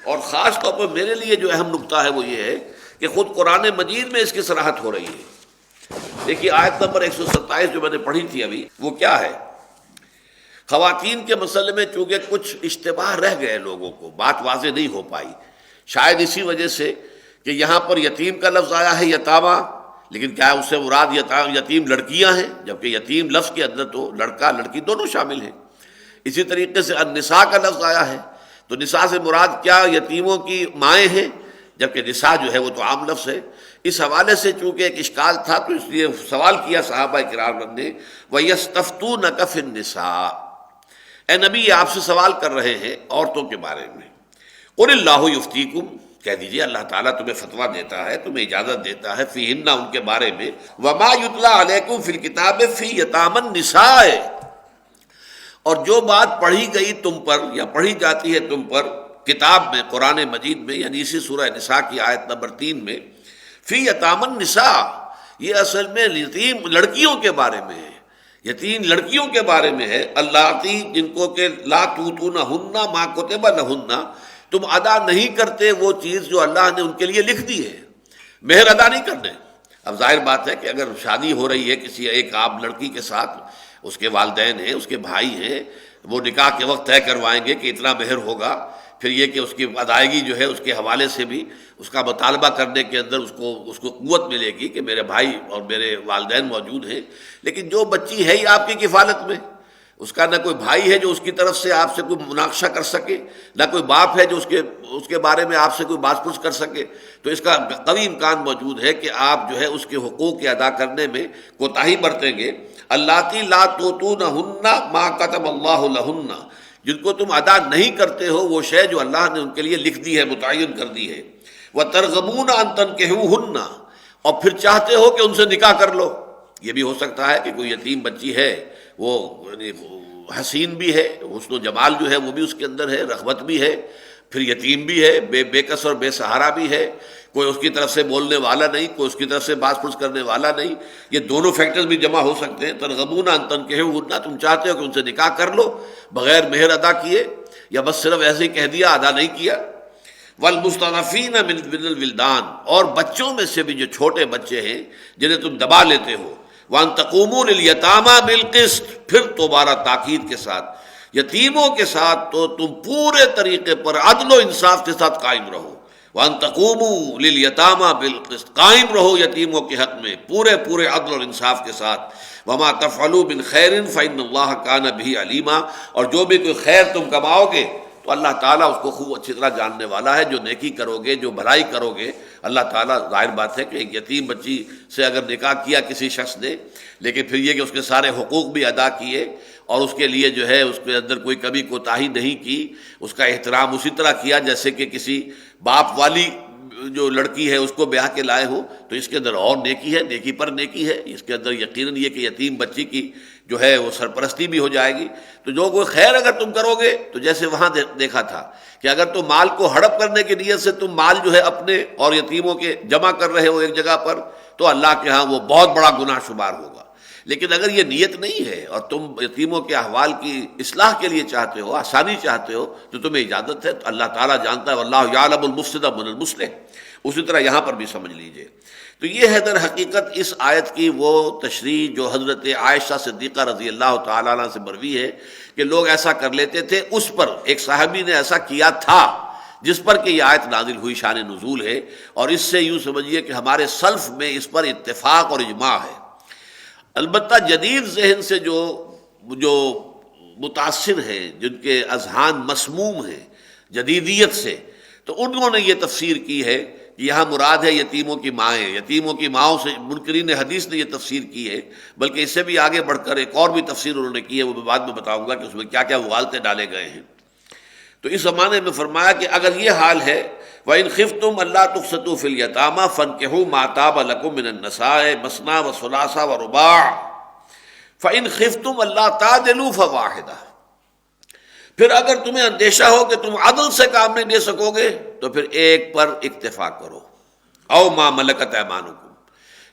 اور خاص طور پر میرے لیے جو اہم نقطہ ہے وہ یہ ہے کہ خود قرآن مجید میں اس کی صراحت ہو رہی ہے۔ دیکھیے آیت نمبر 127 جو میں نے پڑھی تھی ابھی، وہ کیا ہے، خواتین کے مسئلے میں چونکہ کچھ اشتباہ رہ گئے لوگوں کو، بات واضح نہیں ہو پائی، شاید اسی وجہ سے کہ یہاں پر یتیم کا لفظ آیا ہے یتامہ، لیکن کیا اس سے مراد یتیم لڑکیاں ہیں، جبکہ یتیم لفظ کے اندر تو لڑکا لڑکی دونوں شامل ہیں۔ اسی طریقے سے النساء کا لفظ آیا ہے، تو نساء سے مراد کیا یتیموں کی مائیں ہیں، جبکہ نساء جو ہے وہ تو عام لفظ ہے۔ اس حوالے سے چونکہ ایک اشکال تھا تو اس لیے سوال کیا صحابہ کرام نے، وَيَسْتَفْتُونَكَ فِي النِّسَاءِ، اے نبی یہ آپ سے سوال کر رہے ہیں عورتوں کے بارے میں، قُلِ اللَّهُ يُفْتِيكُمْ، کہہ دیجئے اللہ تعالیٰ تمہیں فتویٰ دیتا ہے، تمہیں اجازت دیتا ہے، فِيهِنَّ ان کے بارے میں، وَمَا يُتْلَى عَلَيْكُمْ فِي الْكِتَابِ فِي يَتَامَى النِّسَاءِ، اور جو بات پڑھی گئی تم پر یا پڑھی جاتی ہے تم پر کتاب میں، قرآن مجید میں، یعنی اسی سورہ نساء کی آیت نمبر 3 میں، فی یتام النساء، یہ اصل میں یتیم لڑکیوں کے بارے میں ہے، یتیم لڑکیوں کے بارے میں ہے، اللاتی جن کو کہ لا توتونہن ما کتب لہن، تم ادا نہیں کرتے وہ چیز جو اللہ نے ان کے لیے لکھ دی ہے، مہر ادا نہیں کرنے۔ اب ظاہر بات ہے کہ اگر شادی ہو رہی ہے کسی ایک عام لڑکی کے ساتھ، اس کے والدین ہیں، اس کے بھائی ہیں، وہ نکاح کے وقت طے کروائیں گے کہ اتنا مہر ہوگا، پھر یہ کہ اس کی ادائیگی جو ہے اس کے حوالے سے بھی اس کا مطالبہ کرنے کے اندر اس کو قوت ملے گی کہ میرے بھائی اور میرے والدین موجود ہیں، لیکن جو بچی ہے ہی آپ کی کفالت میں، اس کا نہ کوئی بھائی ہے جو اس کی طرف سے آپ سے کوئی مناقشہ کر سکے، نہ کوئی باپ ہے جو اس کے بارے میں آپ سے کوئی بات پوچھ کر سکے، تو اس کا قوی امکان موجود ہے کہ آپ جو ہے اس کے حقوق کے ادا کرنے میں کوتاہی برتیں گے۔ اللاتی لا توتونہن ما کتب اللہ لہن، جن کو تم ادا نہیں کرتے ہو وہ شے جو اللہ نے ان کے لیے لکھ دی ہے، متعین کر دی ہے۔ وترغبون ان تنکحوہن، اور پھر چاہتے ہو کہ ان سے نکاح کر لو۔ یہ بھی ہو سکتا ہے کہ کوئی یتیم بچی ہے، وہ حسین بھی ہے، حسن و جمال جو ہے وہ بھی اس کے اندر ہے، رغبت بھی ہے، پھر یتیم بھی ہے، بے کس اور بے سہارا بھی ہے، کوئی اس کی طرف سے بولنے والا نہیں، کوئی اس کی طرف سے بات پوچھ کرنے والا نہیں، یہ دونوں فیکٹرز بھی جمع ہو سکتے ہیں۔ ترغبون ان تنکحوہن، تم چاہتے ہو کہ ان سے نکاح کر لو بغیر مہر ادا کیے، یا بس صرف ایسے ہی کہہ دیا ادا نہیں کیا۔ والمستضعفین من الولدان، اور بچوں میں سے بھی جو چھوٹے بچے ہیں جنہیں تم دبا لیتے ہو، وان تقوموا للیتامى بالقسط، پھر دوبارہ تاکید کے ساتھ یتیموں کے ساتھ تو تم پورے طریقے پر عدل و انصاف کے ساتھ قائم رہو، وان تقوموا للیتامى بالقسط، قائم رہو یتیموں کے حق میں پورے عدل اور انصاف کے ساتھ، وما تفعلوا من خیر فإن اللہ کان بہ علیما، اور جو بھی کوئی خیر تم کماؤ گے تو اللہ تعالیٰ اس کو خوب اچھی طرح جاننے والا ہے، جو نیکی کرو گے، جو بھلائی کرو گے، اللہ تعالیٰ، ظاہر بات ہے کہ ایک یتیم بچی سے اگر نکاح کیا کسی شخص نے، لیکن پھر یہ کہ اس کے سارے حقوق بھی ادا کیے اور اس کے لیے جو ہے اس کے اندر کوئی کبھی کوتاہی نہیں کی، اس کا احترام اسی طرح کیا جیسے کہ کسی باپ والی جو لڑکی ہے اس کو بیاہ کے لائے ہو، تو اس کے اندر اور نیکی ہے، نیکی پر نیکی ہے، اس کے اندر یقیناً یہ کہ یتیم بچی کی جو ہے وہ سرپرستی بھی ہو جائے گی۔ تو جو کوئی خیر اگر تم کرو گے تو جیسے وہاں دیکھا تھا کہ اگر تم مال کو ہڑپ کرنے کی نیت سے تم مال جو ہے اپنے اور یتیموں کے جمع کر رہے ہو ایک جگہ پر، تو اللہ کے ہاں وہ بہت بڑا گناہ شمار ہوگا۔ لیکن اگر یہ نیت نہیں ہے اور تم یتیموں کے احوال کی اصلاح کے لیے چاہتے ہو، آسانی چاہتے ہو، تو تمہیں اجازت ہے، تو اللہ تعالیٰ جانتا ہے، واللہ یعلم المفسد من المصلح۔ اسی طرح یہاں پر بھی سمجھ لیجئے۔ تو یہ ہے در حقیقت اس آیت کی وہ تشریح جو حضرت عائشہ صدیقہ رضی اللہ تعالیٰ عنہ سے مروی ہے کہ لوگ ایسا کر لیتے تھے، اس پر ایک صحابی نے ایسا کیا تھا جس پر کہ یہ آیت نازل ہوئی، شان نزول ہے، اور اس سے یوں سمجھیے کہ ہمارے سلف میں اس پر اتفاق اور اجماع ہے۔ البتہ جدید ذہن سے جو متاثر ہیں، جن کے اذہان مسموم ہیں جدیدیت سے، تو انہوں نے یہ تفسیر کی ہے کہ یہاں مراد ہے یتیموں کی مائیں، یتیموں کی ماؤں سے منکرین حدیث نے یہ تفسیر کی ہے، بلکہ اس سے بھی آگے بڑھ کر ایک اور بھی تفسیر انہوں نے کی ہے، وہ میں بعد میں بتاؤں گا کہ اس میں کیا کیا مغالطے ڈالے گئے ہیں۔ تو اس زمانے میں فرمایا کہ اگر یہ حال ہے وَإِنْ خِفْتُمْ أَلَّا تُقْسِطُوا فِي الْيَتَامَى فَانكِحُوا مَا طَابَ لَكُم مِّنَ النِّسَاءِ مَثْنَىٰ وَثُلَاثَ وَرُبَاعَ فَإِنْ خِفْتُمْ أَلَّا تَعْدِلُوا فَوَاحِدَةً، پھر اگر تمہیں اندیشہ ہو کہ تم عدل سے کام نہیں لے سکو گے تو پھر ایک پر اکتفا کرو، او ما ملکت ایمانکم،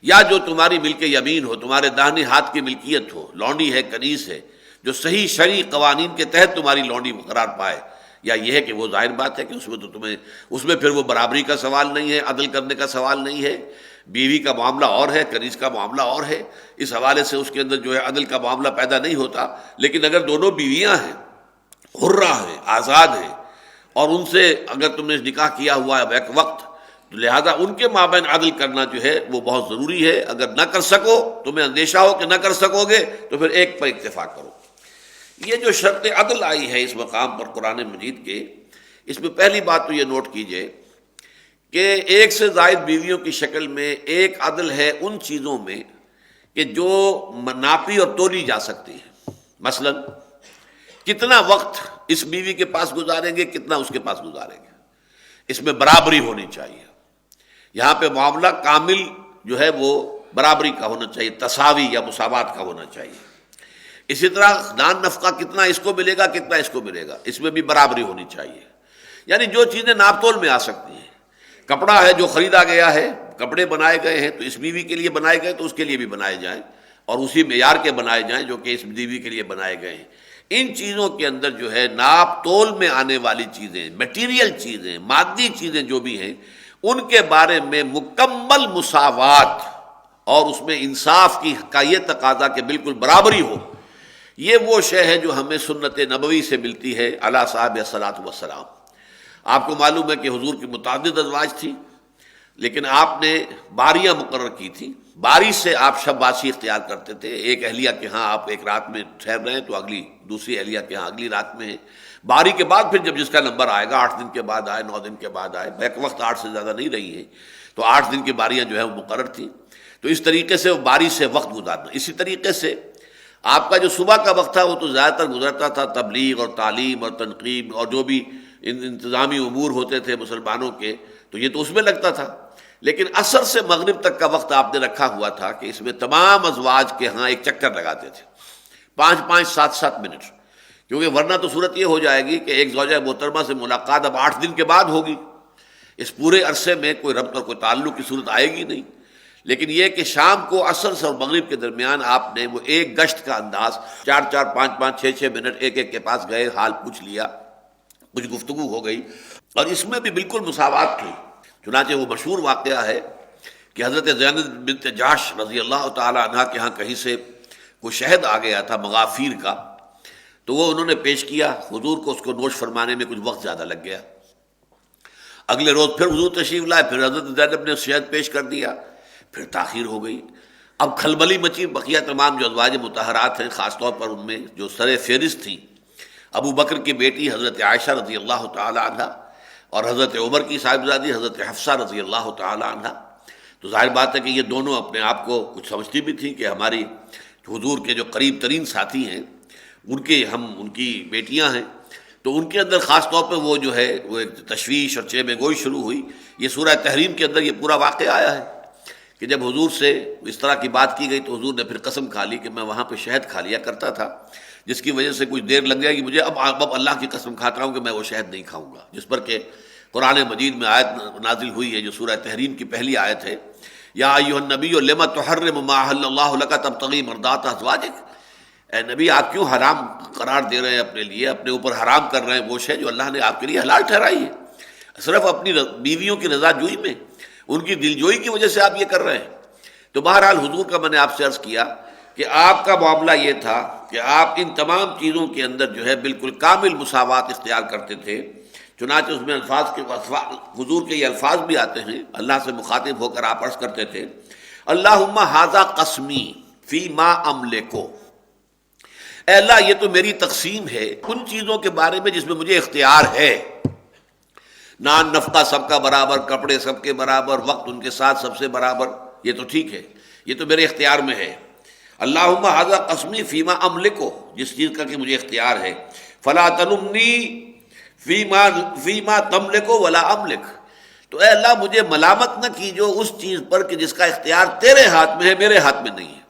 یا جو تمہاری ملک یمین ہو، تمہارے داہنے ہاتھ کی ملکیت ہو، لونڈی ہے، کنیز ہے، جو صحیح شرعی قوانین کے تحت تمہاری لونڈی قرار پائے، یا یہ ہے کہ وہ ظاہر بات ہے کہ اس میں تو تمہیں اس میں پھر وہ برابری کا سوال نہیں ہے، عدل کرنے کا سوال نہیں ہے، بیوی کا معاملہ اور ہے، کنیز کا معاملہ اور ہے، اس حوالے سے اس کے اندر جو ہے عدل کا معاملہ پیدا نہیں ہوتا۔ لیکن اگر دونوں بیویاں ہیں، حرہ ہیں، آزاد ہیں، اور ان سے اگر تم نے نکاح کیا ہوا ہے بیک وقت، تو لہذا ان کے مابین عدل کرنا جو ہے وہ بہت ضروری ہے۔ اگر نہ کر سکو، تمہیں اندیشہ ہو کہ نہ کر سکو گے، تو پھر ایک پر اکتفا کرو۔ یہ جو شرط عدل آئی ہے اس مقام پر قرآن مجید کے، اس میں پہلی بات تو یہ نوٹ کیجئے کہ ایک سے زائد بیویوں کی شکل میں ایک عدل ہے ان چیزوں میں کہ جو ناپی اور تولی جا سکتی ہے۔ مثلا کتنا وقت اس بیوی کے پاس گزاریں گے، کتنا اس کے پاس گزاریں گے، اس میں برابری ہونی چاہیے۔ یہاں پہ معاملہ کامل جو ہے وہ برابری کا ہونا چاہیے، تساوی یا مساوات کا ہونا چاہیے۔ اسی طرح دان نفقہ کتنا اس کو ملے گا، کتنا اس کو ملے گا، اس میں بھی برابری ہونی چاہیے۔ یعنی جو چیزیں ناپ تول میں آ سکتی ہیں، کپڑا ہے جو خریدا گیا ہے، کپڑے بنائے گئے ہیں تو اس بیوی کے لیے بنائے گئے تو اس کے لیے بھی بنائے جائیں، اور اسی معیار کے بنائے جائیں جو کہ اس بیوی کے لیے بنائے گئے ہیں۔ ان چیزوں کے اندر جو ہے ناپ تول میں آنے والی چیزیں، میٹیریل چیزیں، مادی چیزیں جو بھی ہیں، ان کے بارے میں مکمل مساوات اور اس میں انصاف کا یہ تقاضا کہ بالکل برابری ہو، یہ وہ شے ہے جو ہمیں سنت نبوی سے ملتی ہے علی صاحب الصلاۃ والسلام۔ آپ کو معلوم ہے کہ حضور کی متعدد ازواج تھی، لیکن آپ نے باریاں مقرر کی تھیں، باری سے آپ شب باسی اختیار کرتے تھے۔ ایک اہلیہ کے ہاں آپ ایک رات میں ٹھہر رہے ہیں تو دوسری اہلیہ کے ہاں اگلی رات میں ہے۔ باری کے بعد پھر جب جس کا نمبر آئے گا، 8 دن کے بعد آئے، 9 دن کے بعد آئے، بیک وقت 8 سے زیادہ نہیں رہی ہیں، تو 8 دن کی باریاں جو ہے وہ مقرر تھیں۔ تو اس طریقے سے وہ باری سے وقت گزارنا۔ اسی طریقے سے آپ کا جو صبح کا وقت تھا وہ تو زیادہ تر گزرتا تھا تبلیغ اور تعلیم اور تنقیب اور جو بھی انتظامی امور ہوتے تھے مسلمانوں کے، تو یہ تو اس میں لگتا تھا۔ لیکن عصر سے مغرب تک کا وقت آپ نے رکھا ہوا تھا کہ اس میں تمام ازواج کے ہاں ایک چکر لگاتے تھے، 5-5 7-7 منٹ، کیونکہ ورنہ تو صورت یہ ہو جائے گی کہ ایک زوجہ محترمہ سے ملاقات اب 8 دن کے بعد ہوگی، اس پورے عرصے میں کوئی ربط اور کوئی تعلق کی صورت آئے گی نہیں۔ لیکن یہ کہ شام کو عصر سے اور مغرب کے درمیان آپ نے وہ ایک گشت کا انداز، 4-4 5-5 6-6 منٹ ایک ایک کے پاس گئے، حال پوچھ لیا، کچھ گفتگو ہو گئی، اور اس میں بھی بالکل مساوات تھی۔ چنانچہ وہ مشہور واقعہ ہے کہ حضرت زینب بنت جحش رضی اللہ تعالی عنہ کے ہاں کہیں سے کوئی شہد آ گیا تھا مغافیر کا، تو وہ انہوں نے پیش کیا حضور کو، اس کو نوش فرمانے میں کچھ وقت زیادہ لگ گیا۔ اگلے روز پھر حضور تشریف لائے، پھر حضرت زینب نے شہد پیش کر دیا، پھر تاخیر ہو گئی۔ اب کھلبلی مچی، بقیہ تمام جو ازواج مطہرات ہیں، خاص طور پر ان میں جو سر فہرست تھیں ابو بکر کی بیٹی حضرت عائشہ رضی اللہ تعالی عنہ اور حضرت عمر کی صاحبزادی حضرت حفصہ رضی اللہ تعالی عنہ، تو ظاہر بات ہے کہ یہ دونوں اپنے آپ کو کچھ سمجھتی بھی تھیں کہ ہماری حضور کے جو قریب ترین ساتھی ہیں ہم ان کی بیٹیاں ہیں، تو ان کے اندر خاص طور پہ وہ جو ہے وہ ایک تشویش اور چیبے گوئی شروع ہوئی۔ یہ سورہ تحریم کے اندر یہ پورا واقعہ آیا ہے کہ جب حضور سے اس طرح کی بات کی گئی تو حضور نے پھر قسم کھا لی کہ میں وہاں پہ شہد کھا لیا کرتا تھا، جس کی وجہ سے کچھ دیر لگ جائے گی مجھے، اب اللہ کی قسم کھاتا ہوں کہ میں وہ شہد نہیں کھاؤں گا۔ جس پر کہ قرآن مجید میں آیت نازل ہوئی ہے جو سورہ تحریم کی پہلی آیت ہے، یا ایھا النبی لم تحرم ما احل اللہ لک تبتغی مرضات ازواجک، اے نبی آپ کیوں حرام قرار دے رہے ہیں اپنے لیے، اپنے اوپر حرام کر رہے ہیں وہ شے جو اللہ نے آپ کے لیے حلال ٹھہرائی ہے، صرف اپنی بیویوں کی رضا جوئی میں، ان کی دل جوئی کی وجہ سے آپ یہ کر رہے ہیں۔ تو بہرحال حضور کا میں نے آپ سے عرض کیا کہ آپ کا معاملہ یہ تھا کہ آپ ان تمام چیزوں کے اندر جو ہے بالکل کامل مساوات اختیار کرتے تھے۔ چنانچہ اس میں حضور کے یہ الفاظ بھی آتے ہیں، اللہ سے مخاطب ہو کر آپ عرض کرتے تھے اللہم ھذا قسمی فی ما املکو، اے اللہ یہ تو میری تقسیم ہے ان چیزوں کے بارے میں جس میں مجھے اختیار ہے، نان نفقہ سب کا برابر، کپڑے سب کے برابر، وقت ان کے ساتھ سب سے برابر، یہ تو ٹھیک ہے، یہ تو میرے اختیار میں ہے۔ اللہم ھذا قسمی فیما املکو، جس چیز کا کہ مجھے اختیار ہے، فلا تلمنی فیما تملکو ولا املک، تو اے اللہ مجھے ملامت نہ کیجو اس چیز پر کہ جس کا اختیار تیرے ہاتھ میں ہے، میرے ہاتھ میں نہیں ہے۔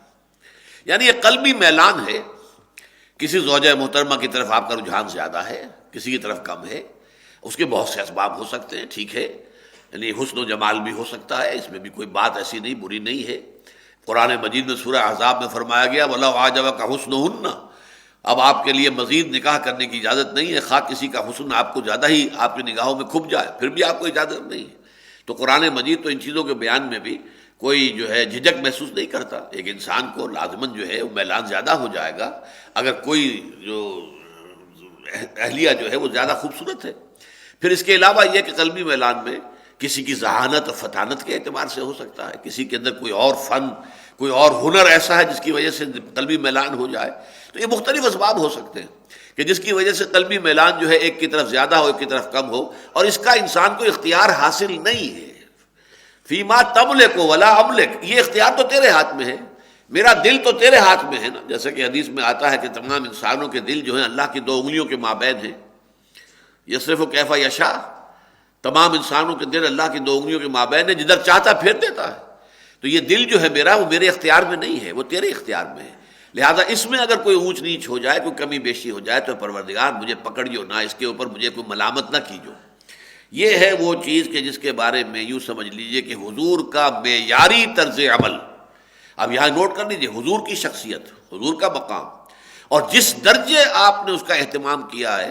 یعنی یہ قلبی میلان ہے، کسی زوجہ محترمہ کی طرف آپ کا رجحان زیادہ ہے، کسی کی طرف کم ہے، اس کے بہت سے اسباب ہو سکتے ہیں، ٹھیک ہے، یعنی حسن و جمال بھی ہو سکتا ہے، اس میں بھی کوئی بات ایسی نہیں بری نہیں ہے۔ قرآن مجید میں سورہ احزاب میں فرمایا گیا وَلَوْ أَعْجَبَكَ حُسْنُهُنَّ، اب آپ کے لیے مزید نکاح کرنے کی اجازت نہیں ہے، خواہ کسی کا حسن آپ کو زیادہ ہی آپ کی نگاہوں میں کھپ جائے پھر بھی آپ کو اجازت نہیں ہے۔ تو قرآن مجید تو ان چیزوں کے بیان میں بھی کوئی جو ہے جھجک محسوس نہیں کرتا۔ ایک انسان کو لازماً جو ہے وہ میلان زیادہ ہو جائے گا اگر کوئی جو اہلیہ جو ہے وہ زیادہ خوبصورت ہے۔ پھر اس کے علاوہ یہ کہ قلبی میلان میں کسی کی ذہانت اور فطانت کے اعتبار سے ہو سکتا ہے، کسی کے اندر کوئی اور فن، کوئی اور ہنر ایسا ہے جس کی وجہ سے قلبی میلان ہو جائے، تو یہ مختلف اسباب ہو سکتے ہیں کہ جس کی وجہ سے قلبی میلان جو ہے ایک کی طرف زیادہ ہو ایک کی طرف کم ہو، اور اس کا انسان کو اختیار حاصل نہیں ہے۔ فیما تملک ولا املک، یہ اختیار تو تیرے ہاتھ میں ہے، میرا دل تو تیرے ہاتھ میں ہے نا، جیسے کہ حدیث میں آتا ہے کہ تمام انسانوں کے دل جو ہیں اللہ کی 2 انگلیوں کے مابین ہیں، یصرف کیف یشاء، تمام انسانوں کے دل اللہ کی 2 انگلیوں کے مابین ہے، جدھر چاہتا پھیر دیتا ہے۔ تو یہ دل جو ہے میرا وہ میرے اختیار میں نہیں ہے، وہ تیرے اختیار میں ہے، لہذا اس میں اگر کوئی اونچ نیچ ہو جائے، کوئی کمی بیشی ہو جائے تو پروردگار مجھے پکڑیو نہ، اس کے اوپر مجھے کوئی ملامت نہ کیجو۔ یہ ہے وہ چیز کہ جس کے بارے میں یوں سمجھ لیجئے کہ حضور کا معیاری طرز عمل، اب یہاں نوٹ کر لیجئے حضور کی شخصیت، حضور کا مقام، اور جس درجے آپ نے اس کا اہتمام کیا ہے،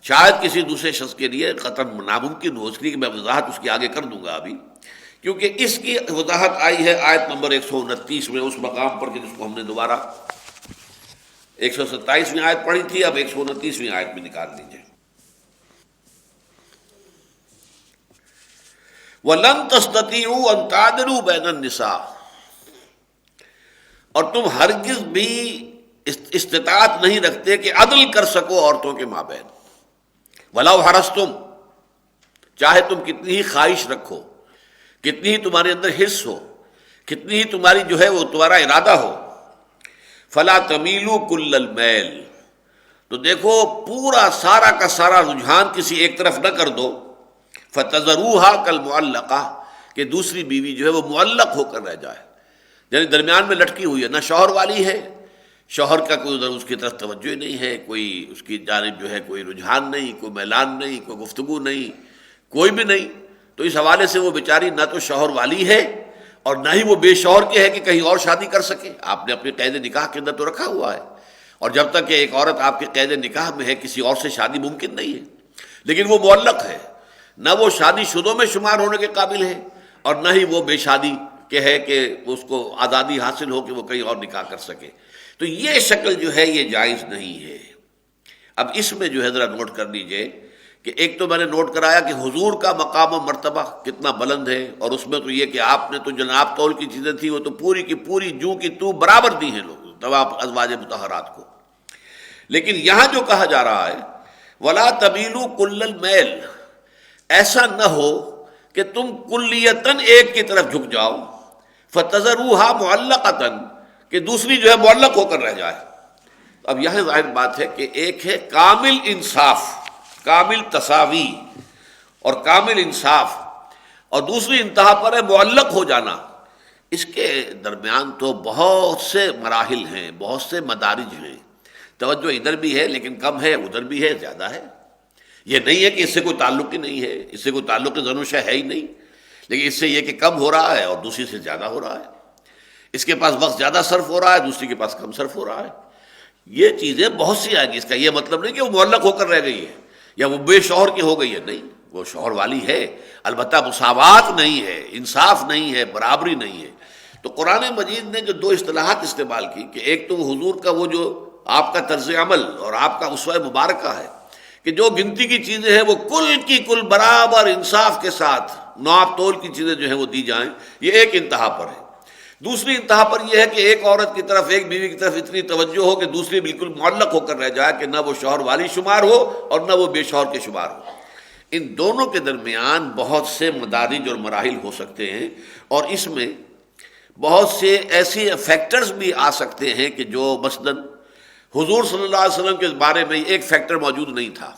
شاید کسی دوسرے شخص کے لیے قطعاً ناممکن ہو، اس لیے کہ میں وضاحت اس کی آگے کر دوں گا ابھی، کیونکہ اس کی وضاحت آئی ہے آیت نمبر 129 میں، اس مقام پر کہ جس کو ہم نے دوبارہ 127ویں آیت پڑھی تھی، اب 129ویں آیت میں نکال لیجئے۔ وَلَن تَسْتَطِيعُوا أَن تَعْدِلُوا بَيْنَ النِّسَاءِ، اور تم ہرگز بھی استطاعت نہیں رکھتے کہ عدل کر سکو عورتوں کے مابین۔ وَلَوْ حَرَصْتُمْ، چاہے تم کتنی ہی خواہش رکھو، کتنی ہی تمہارے اندر حرص ہو، کتنی ہی تمہاری جو ہے وہ تمہارا ارادہ ہو، فَلَا تَمِيلُوا كُلَّ الْمَيْلِ، تو دیکھو پورا سارا کا سارا رجحان کسی ایک طرف نہ کر دو، فَتَذَرُوهَا كَالْمُعَلَّقَةِ، کہ دوسری بیوی جو ہے وہ معلق ہو کر رہ جائے، یعنی درمیان میں لٹکی ہوئی ہے، نہ شوہر والی ہے، شوہر کا کوئی ادھر اس کی طرف توجہ نہیں ہے، کوئی اس کی جانب جو ہے کوئی رجحان نہیں، کوئی میلان نہیں، کوئی گفتگو نہیں، کوئی بھی نہیں، تو اس حوالے سے وہ بیچاری نہ تو شوہر والی ہے اور نہ ہی وہ بے شوہر کے ہے کہ کہیں اور شادی کر سکے۔ آپ نے اپنے قید نکاح کے اندر تو رکھا ہوا ہے، اور جب تک کہ ایک عورت آپ کے قید نکاح میں ہے کسی اور سے شادی ممکن نہیں ہے، لیکن وہ معلق ہے، نہ وہ شادی شدوں میں شمار ہونے کے قابل ہے اور نہ ہی وہ بے شادی کے ہے کہ اس کو آزادی حاصل ہو کہ وہ کہیں اور نکاح کر سکے. تو یہ شکل جو ہے یہ جائز نہیں ہے. اب اس میں جو ہے ذرا نوٹ کر لیجئے کہ ایک تو میں نے نوٹ کرایا کہ حضور کا مقام و مرتبہ کتنا بلند ہے، اور اس میں تو یہ کہ آپ نے تو جناب طول کی چیزیں تھیں وہ تو پوری کی پوری جو کی تو برابر دی ہیں لوگ تمام ازواج مطہرات کو. لیکن یہاں جو کہا جا رہا ہے وَلَا تَمِيلُوا كُلَّ الْمَيْلِ، ایسا نہ ہو کہ تم کلیتاً ایک کی طرف جھک جاؤ، فَتَذَرُوهَا مُعَلَّقَةً، کہ دوسری جو ہے معلق ہو کر رہ جائے. اب یہاں ظاہر بات ہے کہ ایک ہے کامل انصاف، کامل تساوی اور کامل انصاف، اور دوسری انتہا پر ہے معلق ہو جانا. اس کے درمیان تو بہت سے مراحل ہیں، بہت سے مدارج ہیں. توجہ ادھر بھی ہے لیکن کم ہے، ادھر بھی ہے زیادہ ہے. یہ نہیں ہے کہ اس سے کوئی تعلق ہی نہیں ہے، اس سے کوئی تعلق ضرور ہے ہی نہیں، لیکن اس سے یہ کہ کم ہو رہا ہے اور دوسری سے زیادہ ہو رہا ہے. اس کے پاس وقت زیادہ صرف ہو رہا ہے، دوسری کے پاس کم صرف ہو رہا ہے. یہ چیزیں بہت سی آئیں گی. اس کا یہ مطلب نہیں کہ وہ معلق ہو کر رہ گئی ہے یا وہ بے شوہر کی ہو گئی ہے، نہیں، وہ شوہر والی ہے، البتہ مساوات نہیں ہے، انصاف نہیں ہے، برابری نہیں ہے. تو قرآن مجید نے جو دو اصطلاحات استعمال کی کہ ایک تو حضور کا وہ جو آپ کا طرز عمل اور آپ کا اسوہ مبارکہ ہے کہ جو گنتی کی چیزیں ہیں وہ کل کی کل برابر انصاف کے ساتھ ناپ تول کی چیزیں جو ہیں وہ دی جائیں، یہ ایک انتہا پر ہے. دوسری انتہا پر یہ ہے کہ ایک عورت کی طرف، ایک بیوی کی طرف اتنی توجہ ہو کہ دوسری بالکل معلق ہو کر رہ جائے کہ نہ وہ شوہر والی شمار ہو اور نہ وہ بے شوہر کے شمار ہو. ان دونوں کے درمیان بہت سے مدارج اور مراحل ہو سکتے ہیں، اور اس میں بہت سے ایسے فیکٹرز بھی آ سکتے ہیں کہ جو مثلاً حضور صلی اللہ علیہ وسلم کے بارے میں ایک فیکٹر موجود نہیں تھا.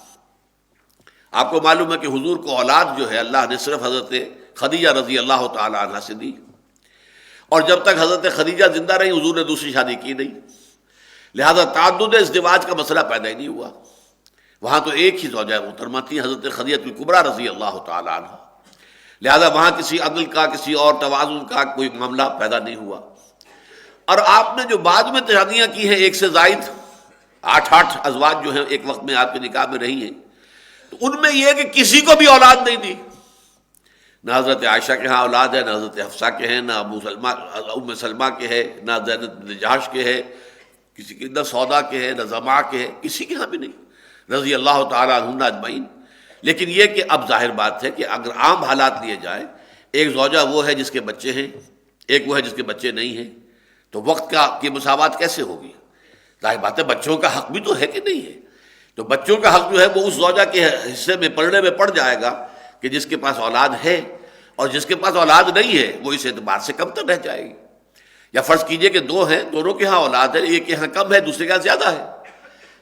آپ کو معلوم ہے کہ حضور کو اولاد جو ہے اللہ نے صرف حضرت خدیجہ رضی اللہ تعالی عنہ سے دی، اور جب تک حضرت خدیجہ زندہ رہی حضور نے دوسری شادی کی نہیں، لہذا تعدد ازدواج کا مسئلہ پیدا ہی نہیں ہوا. وہاں تو ایک ہی زوجہ محترمہ تھی حضرت خدیجہ الکبریٰ رضی اللہ تعالی عنہ، لہذا وہاں کسی عدل کا، کسی اور توازن کا کوئی معاملہ پیدا نہیں ہوا. اور آپ نے جو بعد میں شادیاں کی ہیں ایک سے زائد 8 ازواج جو ہیں ایک وقت میں آپ کے نکاح میں رہی ہیں، تو ان میں یہ ہے کہ کسی کو بھی اولاد نہیں دی. نہ حضرت عائشہ کے ہاں اولاد ہے، نہ حضرت حفصہ کے ہیں، نہ ام سلمہ کے ہے، نہ زینب بن جحش کے ہے، کسی کے نہ سودا کے ہے، نہ زما کے ہے، کسی کے ہاں بھی نہیں رضی اللہ تعالیٰ عنہن اجمعین. لیکن یہ کہ اب ظاہر بات ہے کہ اگر عام حالات لیے جائیں، ایک زوجہ وہ ہے جس کے بچے ہیں، ایک وہ ہے جس کے بچے نہیں ہیں، تو وقت کی مساوات کیسے ہوگی؟ ظاہر بات ہے بچوں کا حق بھی تو ہے کہ نہیں ہے. تو بچوں کا حق جو ہے وہ اس زوجہ کے حصے میں پڑنے میں پڑ جائے گا کہ جس کے پاس اولاد ہے، اور جس کے پاس اولاد نہیں ہے وہ اس اعتبار سے کم تر رہ جائے گی. یا فرض کیجئے کہ 2 ہیں، دونوں کے ہاں اولاد ہے، ایک کے ہاں کم ہے دوسرے کے ہاں زیادہ ہے،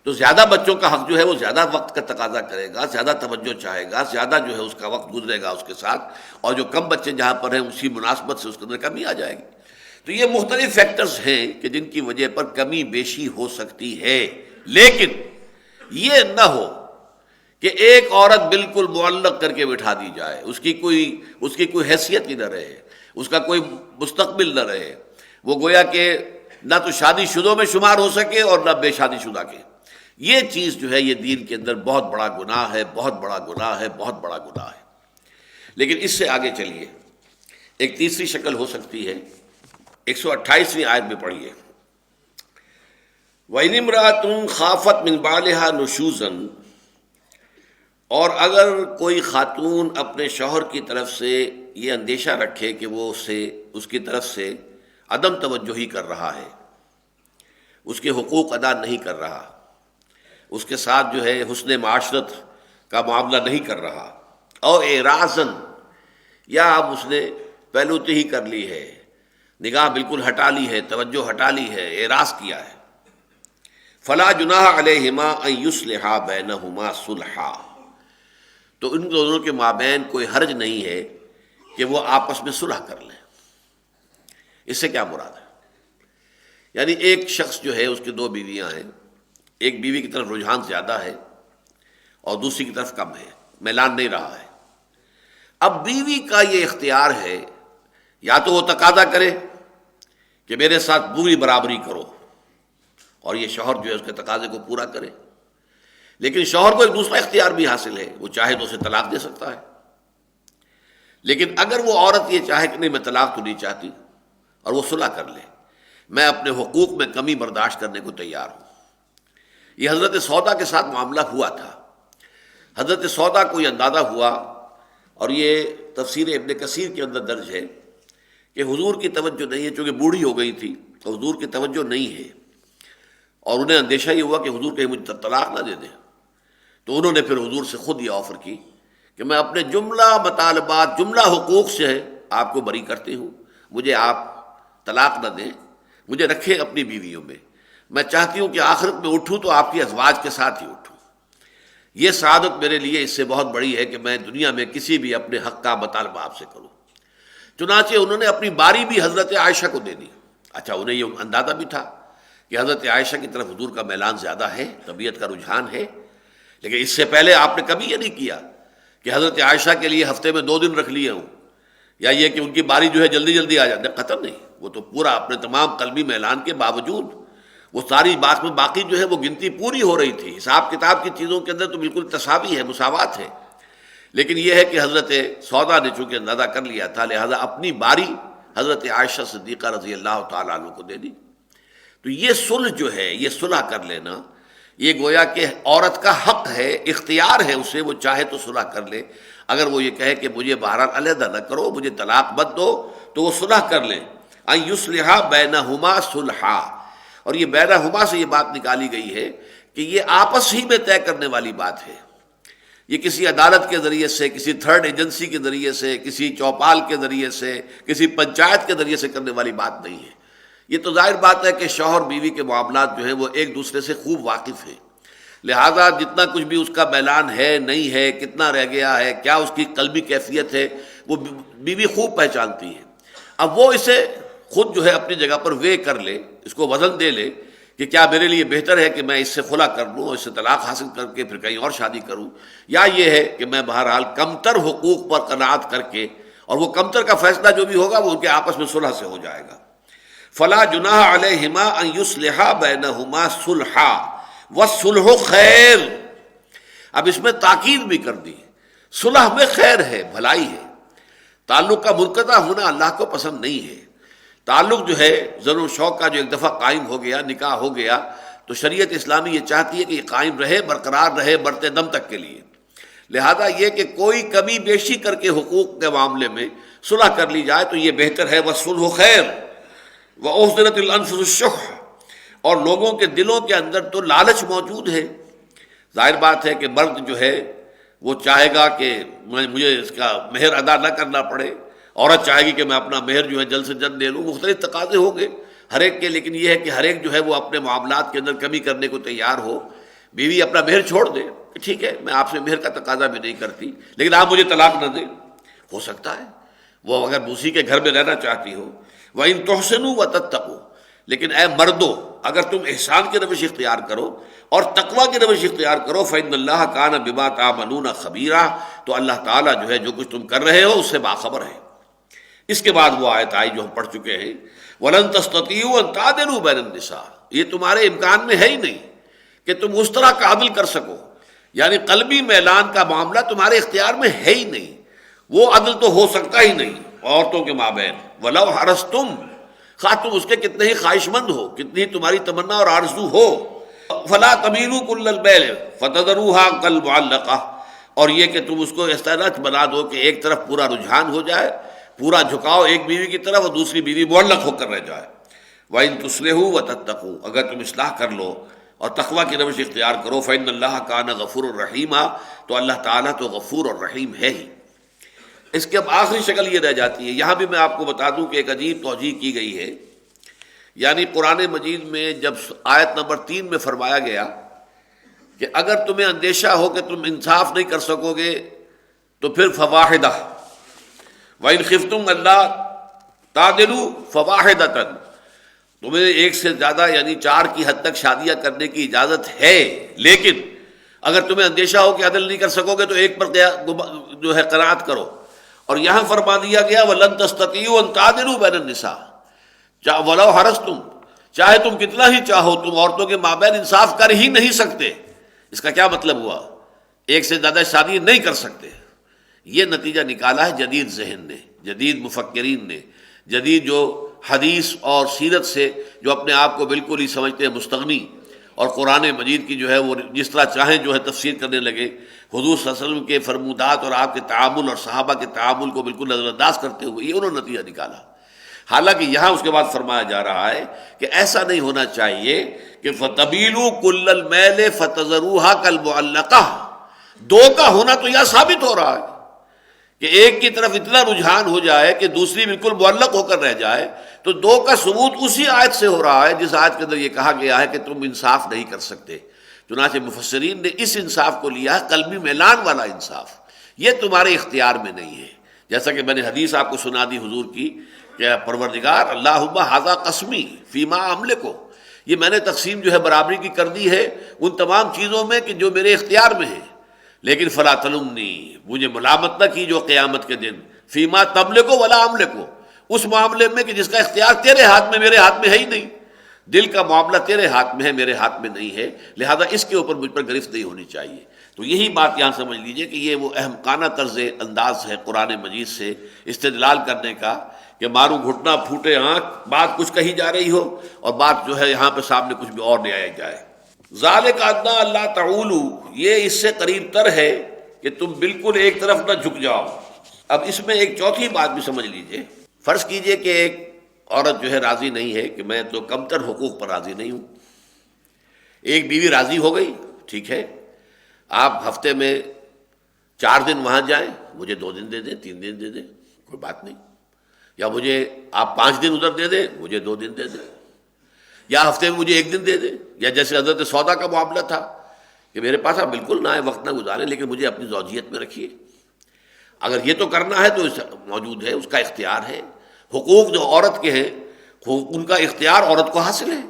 تو زیادہ بچوں کا حق جو ہے وہ زیادہ وقت کا تقاضا کرے گا، زیادہ توجہ چاہے گا، زیادہ جو ہے اس کا وقت گزرے گا اس کے ساتھ، اور جو کم بچے جہاں پر ہیں اسی مناسبت سے اس کے اندر کمی آ جائے گی. تو یہ مختلف فیکٹرز ہیں کہ جن کی وجہ پر کمی بیشی ہو سکتی ہے. لیکن یہ نہ ہو کہ ایک عورت بالکل معلق کر کے بٹھا دی جائے، اس کی کوئی حیثیت ہی نہ رہے، اس کا کوئی مستقبل نہ رہے، وہ گویا کہ نہ تو شادی شدوں میں شمار ہو سکے اور نہ بے شادی شدہ کے. یہ چیز جو ہے یہ دین کے اندر بہت بڑا گناہ ہے، بہت بڑا گناہ ہے، بہت بڑا گناہ ہے. لیکن اس سے آگے چلیے، ایک تیسری شکل ہو سکتی ہے. 128ویں آیت میں پڑھیے، وَإِنِ امْرَأَةٌ خَافَتْ مِنْ بَعْلِهَا نُشُوزًا، اور اگر کوئی خاتون اپنے شوہر کی طرف سے یہ اندیشہ رکھے کہ وہ اس کی طرف سے عدم توجہی کر رہا ہے، اس کے حقوق ادا نہیں کر رہا، اس کے ساتھ جو ہے حسن معاشرت کا معاملہ نہیں کر رہا، اور اعراضاً، یا اب اس نے پہلوتی ہی کر لی ہے، نگاہ بالکل ہٹا لی ہے، توجہ ہٹا لی ہے، اعراض کیا ہے، فلا جناح علیہما ان یصلحا بینہما صلحا، تو ان دونوں کے مابین کوئی حرج نہیں ہے کہ وہ آپس میں صلح کر لیں. اس سے کیا مراد ہے؟ یعنی ایک شخص جو ہے اس کی 2 بیویاں ہیں، ایک بیوی کی طرف رجحان زیادہ ہے اور دوسری کی طرف کم ہے، میلان نہیں رہا ہے. اب بیوی کا یہ اختیار ہے یا تو وہ تقاضا کرے کہ میرے ساتھ پوری برابری کرو، اور یہ شوہر جو ہے اس کے تقاضے کو پورا کرے. لیکن شوہر کو ایک دوسرا اختیار بھی حاصل ہے، وہ چاہے تو اسے طلاق دے سکتا ہے، لیکن اگر وہ عورت یہ چاہے کہ نہیں میں طلاق تو نہیں چاہتی اور وہ صلح کر لے، میں اپنے حقوق میں کمی برداشت کرنے کو تیار ہوں. یہ حضرت سودا کے ساتھ معاملہ ہوا تھا. حضرت سودا کو یہ اندازہ ہوا، اور یہ تفسیر ابن کثیر کے اندر درج ہے کہ حضور کی توجہ نہیں ہے، چونکہ بوڑھی ہو گئی تھی تو حضور کی توجہ نہیں ہے، اور انہیں اندیشہ یہ ہوا کہ حضور کہیں مجھے طلاق نہ دے دیں. تو انہوں نے پھر حضور سے خود یہ آفر کی کہ میں اپنے جملہ مطالبات، جملہ حقوق سے آپ کو بری کرتی ہوں، مجھے آپ طلاق نہ دیں، مجھے رکھیں اپنی بیویوں میں. میں چاہتی ہوں کہ آخرت میں اٹھوں تو آپ کی ازواج کے ساتھ ہی اٹھوں. یہ سعادت میرے لیے اس سے بہت بڑی ہے کہ میں دنیا میں کسی بھی اپنے حق کا مطالبہ آپ سے کروں. چنانچہ انہوں نے اپنی باری بھی حضرت عائشہ کو دے دی. اچھا، انہیں یہ اندازہ بھی تھا کہ حضرت عائشہ کی طرف حضور کا میلان زیادہ ہے، طبیعت کا رجحان ہے، لیکن اس سے پہلے آپ نے کبھی یہ نہیں کیا کہ حضرت عائشہ کے لیے ہفتے میں 2 دن رکھ لیے ہوں، یا یہ کہ ان کی باری جو ہے جلدی جلدی آ جاتے. قطع نہیں، وہ تو پورا اپنے تمام قلبی میلان کے باوجود وہ ساری بات میں باقی جو ہے وہ گنتی پوری ہو رہی تھی. حساب کتاب کی چیزوں کے اندر تو بالکل تساوی ہے، مساوات ہے. لیکن یہ ہے کہ حضرت سودا نے چونکہ اندازہ کر لیا تھا، لہذا اپنی باری حضرت عائشہ صدیقہ رضی اللہ تعالیٰ عنہ کو دے دی. تو یہ صلح جو ہے، یہ صلح کر لینا، یہ گویا کہ عورت کا حق ہے، اختیار ہے اسے، وہ چاہے تو صلح کر لے. اگر وہ یہ کہے کہ مجھے بہرحال علیحدہ نہ کرو، مجھے طلاق مت دو، تو وہ صلح کر لیں. ان یصلحا بینہما صلحا، اور یہ بینہما سے یہ بات نکالی گئی ہے کہ یہ آپس ہی میں طے کرنے والی بات ہے. یہ کسی عدالت کے ذریعے سے، کسی تھرڈ ایجنسی کے ذریعے سے، کسی چوپال کے ذریعے سے، کسی پنچایت کے ذریعے سے کرنے والی بات نہیں ہے. یہ تو ظاہر بات ہے کہ شوہر بیوی کے معاملات جو ہیں وہ ایک دوسرے سے خوب واقف ہیں، لہذا جتنا کچھ بھی اس کا میلان ہے، نہیں ہے، کتنا رہ گیا ہے، کیا اس کی قلبی کیفیت ہے، وہ بیوی خوب پہچانتی ہے. اب وہ اسے خود جو ہے اپنی جگہ پر وے کر لے، اس کو وزن دے لے کہ کیا میرے لیے بہتر ہے کہ میں اس سے خلا کر لوں اور اس سے طلاق حاصل کر کے پھر کہیں اور شادی کروں، یا یہ ہے کہ میں بہرحال کمتر حقوق پر قناعت کر کے، اور وہ کمتر کا فیصلہ جو بھی ہوگا وہ ان کے آپس میں صلح سے ہو جائے گا. فلا جناح علیہما ان یصلحا بینہما صلحا والصلح خیر. اب اس میں تاکید بھی کر دی، صلح میں خیر ہے، بھلائی ہے. تعلق کا منقطع ہونا اللہ کو پسند نہیں ہے. تعلق جو ہے ضرور شوق کا جو ایک دفعہ قائم ہو گیا، نکاح ہو گیا، تو شریعت اسلامی یہ چاہتی ہے کہ یہ قائم رہے، برقرار رہے مرتے دم تک کے لیے. لہذا یہ کہ کوئی کمی بیشی کر کے حقوق کے معاملے میں صلح کر لی جائے تو یہ بہتر ہے. والصلح خیر وَأُحْضِرَتِ الْأَنفُسُ الشُّحَّ، اور لوگوں کے دلوں کے اندر تو لالچ موجود ہے. ظاہر بات ہے کہ مرد جو ہے وہ چاہے گا کہ مجھے اس کا مہر ادا نہ کرنا پڑے، عورت چاہے گی کہ میں اپنا مہر جو ہے جلد سے جلد لے لوں. مختلف تقاضے ہوں گے ہر ایک کے، لیکن یہ ہے کہ ہر ایک جو ہے وہ اپنے معاملات کے اندر کمی کرنے کو تیار ہو. بیوی اپنا مہر چھوڑ دے کہ ٹھیک ہے میں آپ سے مہر کا تقاضا بھی نہیں کرتی، لیکن آپ مجھے طلاق نہ دیں. ہو سکتا ہے وہ اگر اسی کے گھر میں رہنا چاہتی ہو. وَإِن تُحْسِنُوا وَتَتَّقُوا، لیکن اے مردو اگر تم احسان کی روش اختیار کرو اور تقوی کی روش اختیار کرو، فَإِنَّ اللَّهَ كَانَ بِمَا تَعْمَلُونَ خَبِيرًا، تو اللہ تعالیٰ جو ہے جو کچھ تم کر رہے ہو اس سے باخبر ہے. اس کے بعد وہ آیت آئی جو ہم پڑھ چکے ہیں، وَلَن تَسْتَطِيعُوا أَن تَعْدِلُوا بَيْنَ النِّسَاءِ، یہ تمہارے امکان میں ہے ہی نہیں کہ تم اس طرح کا عدل کر سکو. یعنی قلبی میلان کا معاملہ تمہارے اختیار میں ہے ہی نہیں، وہ عدل تو ہو سکتا ہی نہیں عورتوں کے مابین. وَلَوْ حَرَصْتُمْ، خواہ تم اس کے کتنے ہی خواہش مند ہو، کتنی تمہاری تمنا اور آرزو ہو. فَلَا تَمِيلُوا كُلَّ الْمَيْلِ فَتَذَرُوهَا كَالْمُعَلَّقَةِ، اور یہ کہ تم اس کو اس طرح بنا دو کہ ایک طرف پورا رجحان ہو جائے، پورا جھکاؤ ایک بیوی کی طرف اور دوسری بیوی معلق ہو کر رہ جائے. وَإِن تُصْلِحُوا وَتَتَّقُوا، اگر تم اصلاح کر لو اور تقوی کی روش اختیار کرو، فَإِنَّ اللَّهَ كَانَ غَفُورًا رَحِيمًا، تو اللہ تعالیٰ تو غفور اور رحیم ہے ہی. اس کی اب آخری شکل یہ رہ جاتی ہے. یہاں بھی میں آپ کو بتا دوں کہ ایک عجیب توجیہ کی گئی ہے. یعنی قرآن مجید میں جب آیت نمبر 3 میں فرمایا گیا کہ اگر تمہیں اندیشہ ہو کہ تم انصاف نہیں کر سکو گے تو پھر فواحدہ، وَإِنْ خِفْتُمْ أَلَّا تَعْدِلُوا فَوَاحِدَةً، تمہیں ایک سے زیادہ یعنی 4 کی حد تک شادیاں کرنے کی اجازت ہے، لیکن اگر تمہیں اندیشہ ہو کہ عدل نہیں کر سکو گے تو ایک پر جو ہے قناعت کرو. اور یہاں فرما دیا گیا وَلَن تَسْتَطِيعُوا أَن تَعْدِلُوا بَيْنَ النِّسَاءِ وَلَوْ حَرَصْتُمْ، چاہے تم کتنا ہی چاہو تم عورتوں کے مابین انصاف کر ہی نہیں سکتے. اس کا کیا مطلب ہوا؟ ایک سے زیادہ شادی نہیں کر سکتے. یہ نتیجہ نکالا ہے جدید ذہن نے، جدید مفکرین نے، جدید جو حدیث اور سیرت سے جو اپنے آپ کو بالکل ہی سمجھتے ہیں مستغنی، اور قرآن مجید کی جو ہے وہ جس طرح چاہیں جو ہے تفسیر کرنے لگے، حضور صلی اللہ علیہ وسلم کے فرمودات اور آپ کے تعامل اور صحابہ کے تعامل کو بالکل نظر انداز کرتے ہوئے یہ انہوں نے نتیجہ نکالا۔ حالانکہ یہاں اس کے بعد فرمایا جا رہا ہے کہ ایسا نہیں ہونا چاہیے کہ فَتَبِيلُوا كُلَّ الْمَيْلِ فَتَذَرُوهَا كَالْمُعَلَّقَةِ، دو کا ہونا تو یہ ثابت ہو رہا ہے کہ ایک کی طرف اتنا رجحان ہو جائے کہ دوسری بالکل معلق ہو کر رہ جائے، تو دو کا ثبوت اسی آیت سے ہو رہا ہے جس آیت کے اندر یہ کہا گیا ہے کہ تم انصاف نہیں کر سکتے۔ چنانچہ مفسرین نے اس انصاف کو لیا ہے قلبی میلان والا انصاف، یہ تمہارے اختیار میں نہیں ہے۔ جیسا کہ میں نے حدیث آپ کو سنا دی حضور کی کہ پروردگار اللہم ھذا قسمی فیما املکو، یہ میں نے تقسیم جو ہے برابری کی کر دی ہے ان تمام چیزوں میں کہ جو میرے اختیار میں ہے، لیکن فلا تلمنی، مجھے ملامت نہ کی جو قیامت کے دن فیما تملکو ولا املکو، اس معاملے میں کہ جس کا اختیار تیرے ہاتھ میں میرے ہاتھ میں ہے ہی نہیں، دل کا معاملہ تیرے ہاتھ میں ہے میرے ہاتھ میں نہیں ہے، لہذا اس کے اوپر مجھ پر گرفت نہیں ہونی چاہیے۔ تو یہی بات یہاں سمجھ لیجئے کہ یہ وہ احمقانہ طرز انداز ہے قرآن مجید سے استدلال کرنے کا کہ مارو گھٹنا پھوٹے آنکھ، بات کچھ کہی جا رہی ہو اور بات جو ہے یہاں پہ سامنے کچھ بھی اور لے آیا جائے۔ ذالک ادنیٰ اللہ تعولوا، یہ اس سے قریب تر ہے کہ تم بالکل ایک طرف نہ جھک جاؤ۔ اب اس میں ایک چوتھی بات بھی سمجھ لیجئے، فرض کیجئے کہ ایک عورت جو ہے راضی نہیں ہے کہ میں تو کمتر حقوق پر راضی نہیں ہوں، ایک بیوی راضی ہو گئی، ٹھیک ہے، آپ ہفتے میں 4 دن وہاں جائیں، مجھے 2 دن دے دیں، 3 دن دے دیں، کوئی بات نہیں، یا مجھے آپ 5 دن ادھر دے دیں، مجھے 2 دن دے دیں، یا ہفتے میں مجھے 1 دن دے دیں، یا جیسے حضرت سودا کا معاملہ تھا کہ میرے پاس آپ بالکل نہ آئے، وقت نہ گزاریں، لیکن مجھے اپنی زوجیت میں رکھیے۔ اگر یہ تو کرنا ہے تو موجود ہے، اس کا اختیار ہے۔ حقوق جو عورت کے ہیں ان کا اختیار عورت کو حاصل ہے،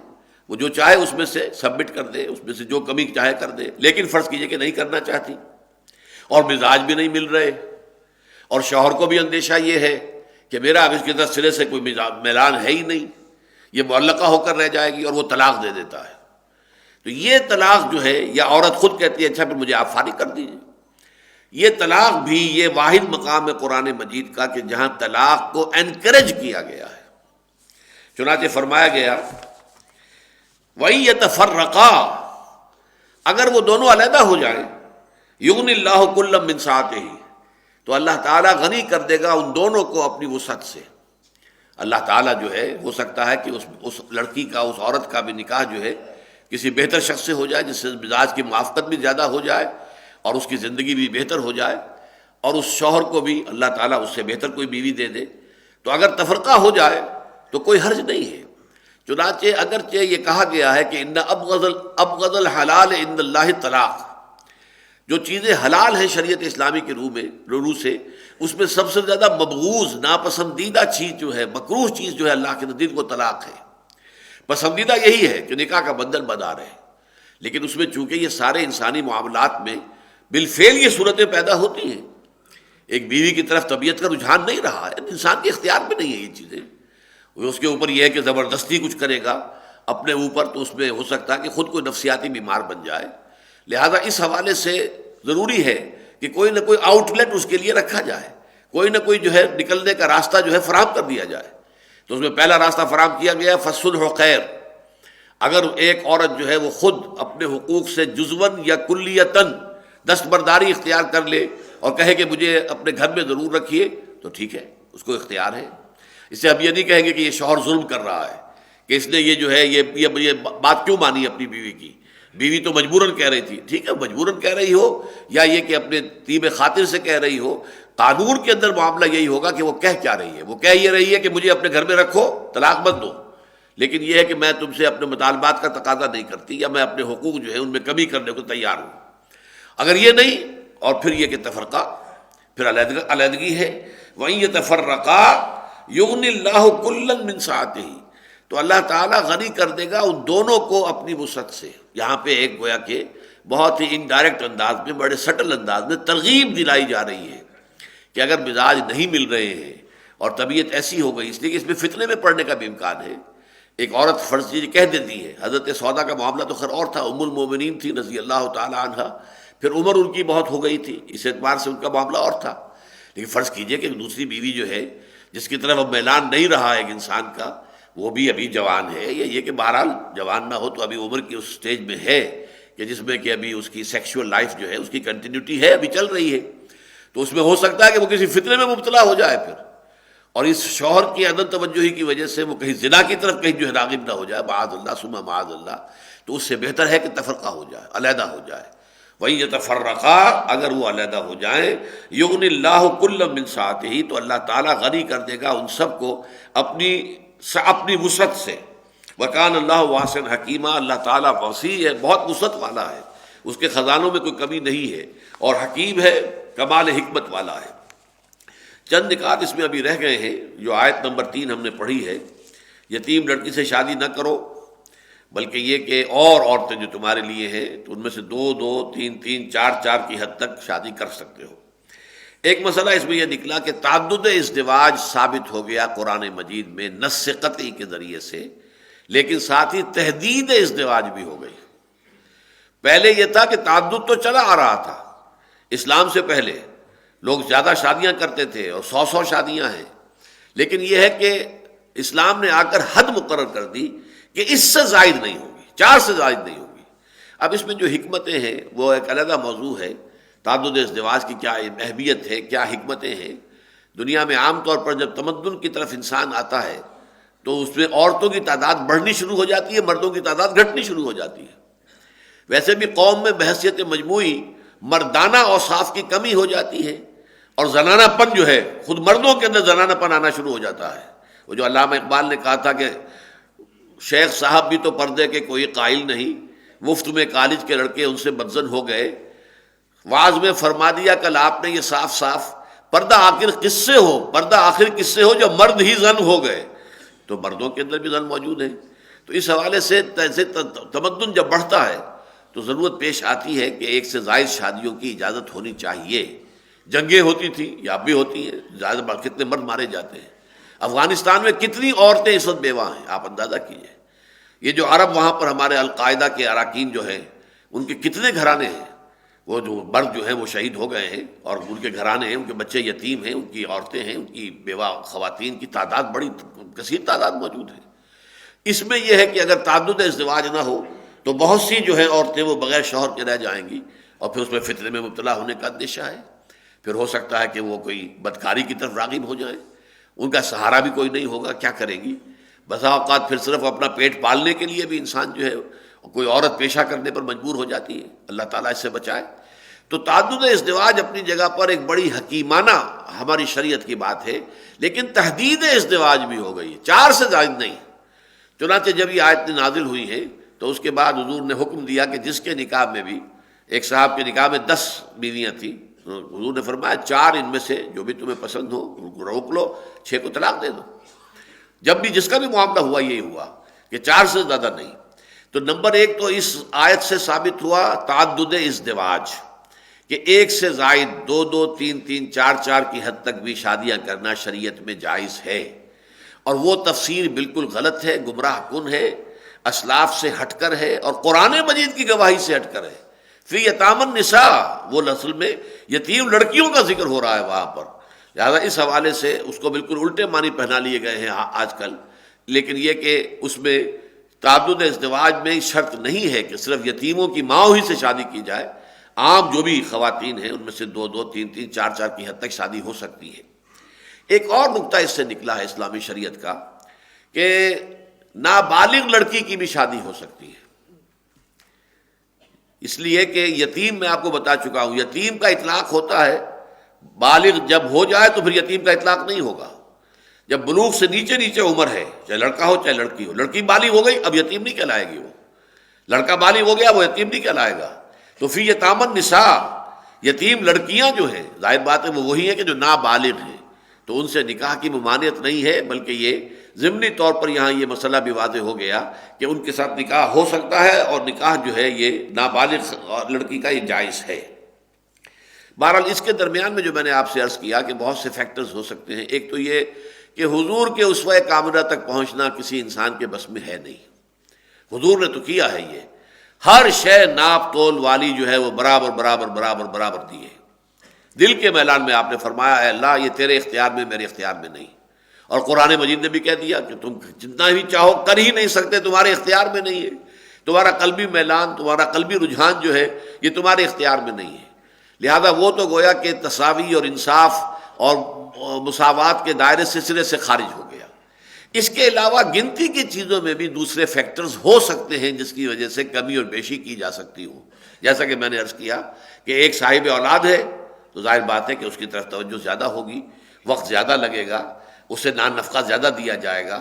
وہ جو چاہے اس میں سے سبمٹ کر دے، اس میں سے جو کمی چاہے کر دے، لیکن فرض کیجئے کہ نہیں کرنا چاہتی اور مزاج بھی نہیں مل رہے، اور شوہر کو بھی اندیشہ یہ ہے کہ میرا اب اس کی طرف سرے سے کوئی میلان ہے ہی نہیں، یہ معلقہ ہو کر رہ جائے گی، اور وہ طلاق دے دیتا ہے۔ تو یہ طلاق جو ہے، یا عورت خود کہتی ہے اچھا پھر مجھے آپ فارغ کر دیجیے، یہ طلاق بھی یہ واحد مقام ہے قرآن مجید کا کہ جہاں طلاق کو انکریج کیا گیا ہے۔ چنانچہ فرمایا گیا وَإِن يَتَفَرَّقَا، اگر وہ دونوں علیحدہ ہو جائیں، یغنی اللہ کلا من سعتہ، تو اللہ تعالیٰ غنی کر دے گا ان دونوں کو اپنی وسعت سے۔ اللہ تعالیٰ جو ہے ہو سکتا ہے کہ اس لڑکی کا، اس عورت کا بھی نکاح جو ہے کسی بہتر شخص سے ہو جائے جس سے مزاج کی موافقت بھی زیادہ ہو جائے اور اس کی زندگی بھی بہتر ہو جائے، اور اس شوہر کو بھی اللہ تعالیٰ اس سے بہتر کوئی بیوی دے دے، تو اگر تفرقہ ہو جائے تو کوئی حرج نہیں ہے۔ چنانچہ اگرچہ یہ کہا گیا ہے کہ ان ابغض الحلال عند اللہ طلاق، جو چیزیں حلال ہیں شریعت اسلامی کے روح سے، اس میں سب سے زیادہ مبغوض، ناپسندیدہ چیز جو ہے، مکروہ چیز جو ہے اللہ کے نزدیک وہ طلاق ہے۔ پسندیدہ یہی ہے کہ نکاح کا بندھن بنا رہے، لیکن اس میں چونکہ یہ سارے انسانی معاملات میں بالفعل یہ صورتیں پیدا ہوتی ہیں، ایک بیوی کی طرف طبیعت کا رجحان نہیں رہا ہے، انسان کے اختیار میں نہیں ہے یہ چیزیں، اس کے اوپر یہ ہے کہ زبردستی کچھ کرے گا اپنے اوپر تو اس میں ہو سکتا ہے کہ خود کوئی نفسیاتی بیمار بن جائے۔ لہذا اس حوالے سے ضروری ہے کہ کوئی نہ کوئی آؤٹ لیٹ اس کے لیے رکھا جائے، کوئی نہ کوئی جو ہے نکلنے کا راستہ جو ہے فراہم کر دیا جائے۔ تو اس میں پہلا راستہ فراہم کیا گیا فالصلح خیر، اگر ایک عورت جو ہے وہ خود اپنے حقوق سے جزواً یا کلیتاً دستبرداری اختیار کر لے اور کہے کہ مجھے اپنے گھر میں ضرور رکھیے تو ٹھیک ہے، اس کو اختیار ہے۔ اس سے اب یہ نہیں کہیں گے کہ یہ شوہر ظلم کر رہا ہے کہ اس نے یہ جو ہے یہ بات کیوں مانی اپنی بیوی کی، بیوی تو مجبوراً کہہ رہی تھی، ٹھیک ہے مجبوراً کہہ رہی ہو یا یہ کہ اپنے طیب خاطر سے کہہ رہی ہو، قانون کے اندر معاملہ یہی ہوگا کہ وہ کہہ کیا رہی ہے، وہ کہہ یہ رہی ہے کہ مجھے اپنے گھر میں رکھو، طلاق مت دو، لیکن یہ ہے کہ میں تم سے اپنے مطالبات کا تقاضا نہیں کرتی یا میں اپنے حقوق جو ہے ان میں کمی کرنے کو تیار ہوں۔ اگر یہ نہیں، اور پھر یہ کہ تفرقہ، پھر علیحدگی ہے، وَإِن يَتَفَرَّقَا یغنی اللہ کلا من سعتہ، تو اللہ تعالیٰ غنی کر دے گا ان دونوں کو اپنی وسعت سے۔ یہاں پہ ایک گویا کہ بہت ہی انڈائریکٹ انداز میں، بڑے سٹل انداز میں ترغیب دلائی جا رہی ہے کہ اگر مزاج نہیں مل رہے ہیں اور طبیعت ایسی ہو گئی، اس لیے کہ اس میں فتنے میں پڑنے کا بھی امکان ہے۔ ایک عورت فرض چیز کہہ دیتی ہے، حضرت سودا کا معاملہ تو خیر اور تھا، ام المومنین تھی رضی اللہ تعالی عنہا، پھر عمر ان کی بہت ہو گئی تھی، اس اعتبار سے ان کا معاملہ اور تھا، لیکن فرض کیجئے کہ دوسری بیوی جو ہے جس کی طرف اب میلان نہیں رہا ہے ایک انسان کا، وہ بھی ابھی جوان ہے، یا یہ کہ بہرحال جوان نہ ہو تو ابھی عمر کی اس سٹیج میں ہے کہ جس میں کہ ابھی اس کی سیکشول لائف جو ہے اس کی کنٹینیوٹی ہے، ابھی چل رہی ہے، تو اس میں ہو سکتا ہے کہ وہ کسی فتنے میں مبتلا ہو جائے پھر، اور اس شوہر کی عدم توجہی کی وجہ سے وہ کہیں زنا کی طرف کہیں جو ہے راغب نہ ہو جائے، معاذ اللہ ثم معاذ اللہ، تو اس سے بہتر ہے کہ تفرقہ ہو جائے، علیحدہ ہو جائے۔ وہی یتفرقا، اگر وہ علیحدہ ہو جائیں، یغنی اللہ کل من سعتہ، تو اللہ تعالیٰ غنی کر دے گا ان سب کو اپنی وسعت سے۔ وکان اللہ واسع حکیمہ، اللہ تعالیٰ وسیع ہے، بہت وسعت والا ہے، اس کے خزانوں میں کوئی کمی نہیں ہے، اور حکیم ہے، کمال حکمت والا ہے۔ چند نکات اس میں ابھی رہ گئے ہیں، جو آیت نمبر 3 ہم نے پڑھی ہے، یتیم لڑکی سے شادی نہ کرو، بلکہ یہ کہ اور عورتیں جو تمہارے لیے ہیں تو ان میں سے 2 2 3 3 4 4 کی حد تک شادی کر سکتے ہو۔ ایک مسئلہ اس میں یہ نکلا کہ تعدد ازدواج ثابت ہو گیا قرآن مجید میں نص قطعی کے ذریعے سے، لیکن ساتھ ہی تحدید ازدواج بھی ہو گئی۔ پہلے یہ تھا کہ تعدد تو چلا آ رہا تھا، اسلام سے پہلے لوگ زیادہ شادیاں کرتے تھے اور 100 شادیاں ہیں، لیکن یہ ہے کہ اسلام نے آ کر حد مقرر کر دی کہ اس سے زائد نہیں ہوگی، 4 سے زائد نہیں ہوگی۔ اب اس میں جو حکمتیں ہیں وہ ایک علیحدہ موضوع ہے، تعدد ازدواج کی کیا اہمیت ہے، کیا حکمتیں ہیں۔ دنیا میں عام طور پر جب تمدن کی طرف انسان آتا ہے تو اس میں عورتوں کی تعداد بڑھنی شروع ہو جاتی ہے، مردوں کی تعداد گھٹنی شروع ہو جاتی ہے۔ ویسے بھی قوم میں بحیثیت مجموعی مردانہ اوصاف کی کمی ہو جاتی ہے، اور زنانہ پن جو ہے خود مردوں کے اندر زنانہ پن آنا شروع ہو جاتا ہے۔ وہ جو علامہ اقبال نے کہا تھا کہ شیخ صاحب بھی تو پردے کے کوئی قائل نہیں، مفت میں کالج کے لڑکے ان سے بدزن ہو گئے، وعظ میں فرما دیا کل آپ نے یہ صاف صاف، پردہ آخر کس سے ہو، پردہ آخر کس سے ہو جب مرد ہی زن ہو گئے۔ تو مردوں کے اندر بھی زن موجود ہے۔ تو اس حوالے سے تمدن جب بڑھتا ہے تو ضرورت پیش آتی ہے کہ ایک سے زائد شادیوں کی اجازت ہونی چاہیے۔ جنگیں ہوتی تھیں یا اب بھی ہوتی ہیں، زیادہ کتنے مرد مارے جاتے ہیں۔ افغانستان میں کتنی عورتیں اس وقت بیوہ ہیں، آپ اندازہ کیجئے۔ یہ جو عرب وہاں پر ہمارے القاعدہ کے اراکین جو ہیں ان کے کتنے گھرانے ہیں، وہ جو مرد جو ہیں وہ شہید ہو گئے ہیں، اور ان کے گھرانے ہیں، ان کے بچے یتیم ہیں، ان کی عورتیں ہیں، ان کی بیوہ خواتین کی تعداد بڑی کثیر تعداد موجود ہے۔ اس میں یہ ہے کہ اگر تعدد ازدواج نہ ہو تو بہت سی جو ہے عورتیں وہ بغیر شوہر کے رہ جائیں گی، اور پھر اس میں فتنے میں مبتلا ہونے کا اندیشہ ہے۔ پھر ہو سکتا ہے کہ وہ کوئی بدکاری کی طرف راغب ہو جائیں، ان کا سہارا بھی کوئی نہیں ہوگا، کیا کرے گی؟ بسا اوقات پھر صرف اپنا پیٹ پالنے کے لیے بھی انسان جو ہے کوئی عورت پیشہ کرنے پر مجبور ہو جاتی ہے، اللہ تعالیٰ اس سے بچائے۔ تو تعدد ازدواج اپنی جگہ پر ایک بڑی حکیمانہ ہماری شریعت کی بات ہے، لیکن تحدید ازدواج بھی ہو گئی ہے، 4 سے زائد نہیں۔ چنانچہ جب یہ آیت نازل ہوئی ہے تو اس کے بعد حضور نے حکم دیا کہ جس کے نکاح میں بھی، ایک صاحب کے نکاح میں 10 بیویاں تھیں، حضور نے فرمایا 4 ان میں سے جو بھی تمہیں پسند ہو روک لو، 6 کو طلاق دے دو۔ جب بھی جس کا بھی معاملہ ہوا یہی ہوا کہ 4 سے زیادہ نہیں۔ تو نمبر 1 تو اس آیت سے ثابت ہوا تعدد ازدواج، کہ ایک سے زائد 2 2 3 3 4 4 کی حد تک بھی شادیاں کرنا شریعت میں جائز ہے، اور وہ تفسیر بالکل غلط ہے، گمراہ کن ہے، اسلاف سے ہٹ کر ہے، اور قرآن مجید کی گواہی سے ہٹ کر ہے۔ فی یتام النساء، وہ اصل میں یتیم لڑکیوں کا ذکر ہو رہا ہے وہاں پر، لہذا اس حوالے سے اس کو بالکل الٹے معنی پہنا لیے گئے ہیں آج کل۔ لیکن یہ کہ اس میں تعدد ازدواج میں شرط نہیں ہے کہ صرف یتیموں کی ماں ہی سے شادی کی جائے، عام جو بھی خواتین ہیں ان میں سے 2 2 3 3 4 4 کی حد تک شادی ہو سکتی ہے۔ ایک اور نقطہ اس سے نکلا ہے اسلامی شریعت کا کہ نابالغ لڑکی کی بھی شادی ہو سکتی ہے، اس لیے کہ یتیم میں آپ کو بتا چکا ہوں، یتیم کا اطلاق ہوتا ہے بالغ جب ہو جائے تو پھر یتیم کا اطلاق نہیں ہوگا۔ جب بلوغ سے نیچے عمر ہے، چاہے لڑکا ہو چاہے لڑکی ہو، لڑکی بالغ ہو گئی اب یتیم نہیں کہلائے گی، وہ لڑکا بالغ ہو گیا وہ یتیم نہیں کہلائے گا۔ تو فی یتام النساء، یتیم لڑکیاں جو ہیں ظاہر بات ہے وہ وہی ہیں کہ جو نابالغ ہیں، تو ان سے نکاح کی ممانعت نہیں ہے، بلکہ یہ ضمنی طور پر یہاں یہ مسئلہ بھی واضح ہو گیا کہ ان کے ساتھ نکاح ہو سکتا ہے، اور نکاح جو ہے یہ نابالغ لڑکی کا یہ جائز ہے۔ بہرحال اس کے درمیان میں جو میں نے آپ سے عرض کیا کہ بہت سے فیکٹرز ہو سکتے ہیں۔ ایک تو یہ کہ حضور کے اسوہ کاملہ تک پہنچنا کسی انسان کے بس میں ہے نہیں، حضور نے تو کیا ہے، یہ ہر شے ناپ تول والی جو ہے وہ برابر برابر برابر برابر دی ہے، دل کے میلان میں آپ نے فرمایا اے اللہ یہ تیرے اختیار میں، میرے اختیار میں نہیں. اور قرآن مجید نے بھی کہہ دیا کہ تم جتنا بھی چاہو کر ہی نہیں سکتے، تمہارے اختیار میں نہیں ہے. تمہارا قلبی میلان، تمہارا قلبی رجحان جو ہے یہ تمہارے اختیار میں نہیں ہے. لہذا وہ تو گویا کہ تساوی اور انصاف اور مساوات کے دائرے سے سرے سے خارج ہو گیا. اس کے علاوہ گنتی کی چیزوں میں بھی دوسرے فیکٹرز ہو سکتے ہیں جس کی وجہ سے کمی اور بیشی کی جا سکتی ہو. جیسا کہ میں نے عرض کیا کہ ایک صاحب اولاد ہے تو ظاہر بات ہے کہ اس کی طرف توجہ زیادہ ہوگی، وقت زیادہ لگے گا، اسے نان نفقہ زیادہ دیا جائے گا.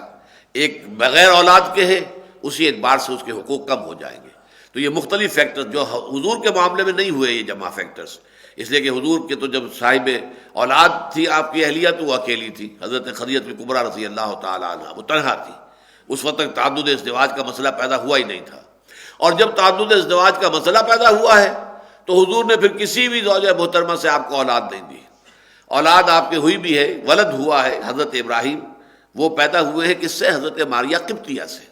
ایک بغیر اولاد کے ہے، اسی اعتبار سے اس کے حقوق کم ہو جائیں گے. تو یہ مختلف فیکٹر جو حضور کے معاملے میں نہیں ہوئے یہ جمع فیکٹرز، اس لیے کہ حضور کے تو جب صاحب اولاد تھی آپ کی اہلیہ تو وہ اکیلی تھی، حضرت خدیجہ الکبریٰ رضی اللہ تعالی عنہا، وہ تنہا تھی. اس وقت تک تعدد ازدواج کا مسئلہ پیدا ہوا ہی نہیں تھا. اور جب تعدد ازدواج کا مسئلہ پیدا ہوا ہے تو حضور نے پھر کسی بھی زوجہ محترمہ سے آپ کو اولاد نہیں دی. اولاد آپ کے ہوئی بھی ہے، ولد ہوا ہے. حضرت ابراہیم وہ پیدا ہوئے ہیں کس سے؟ حضرت ماریہ قبطیہ سے.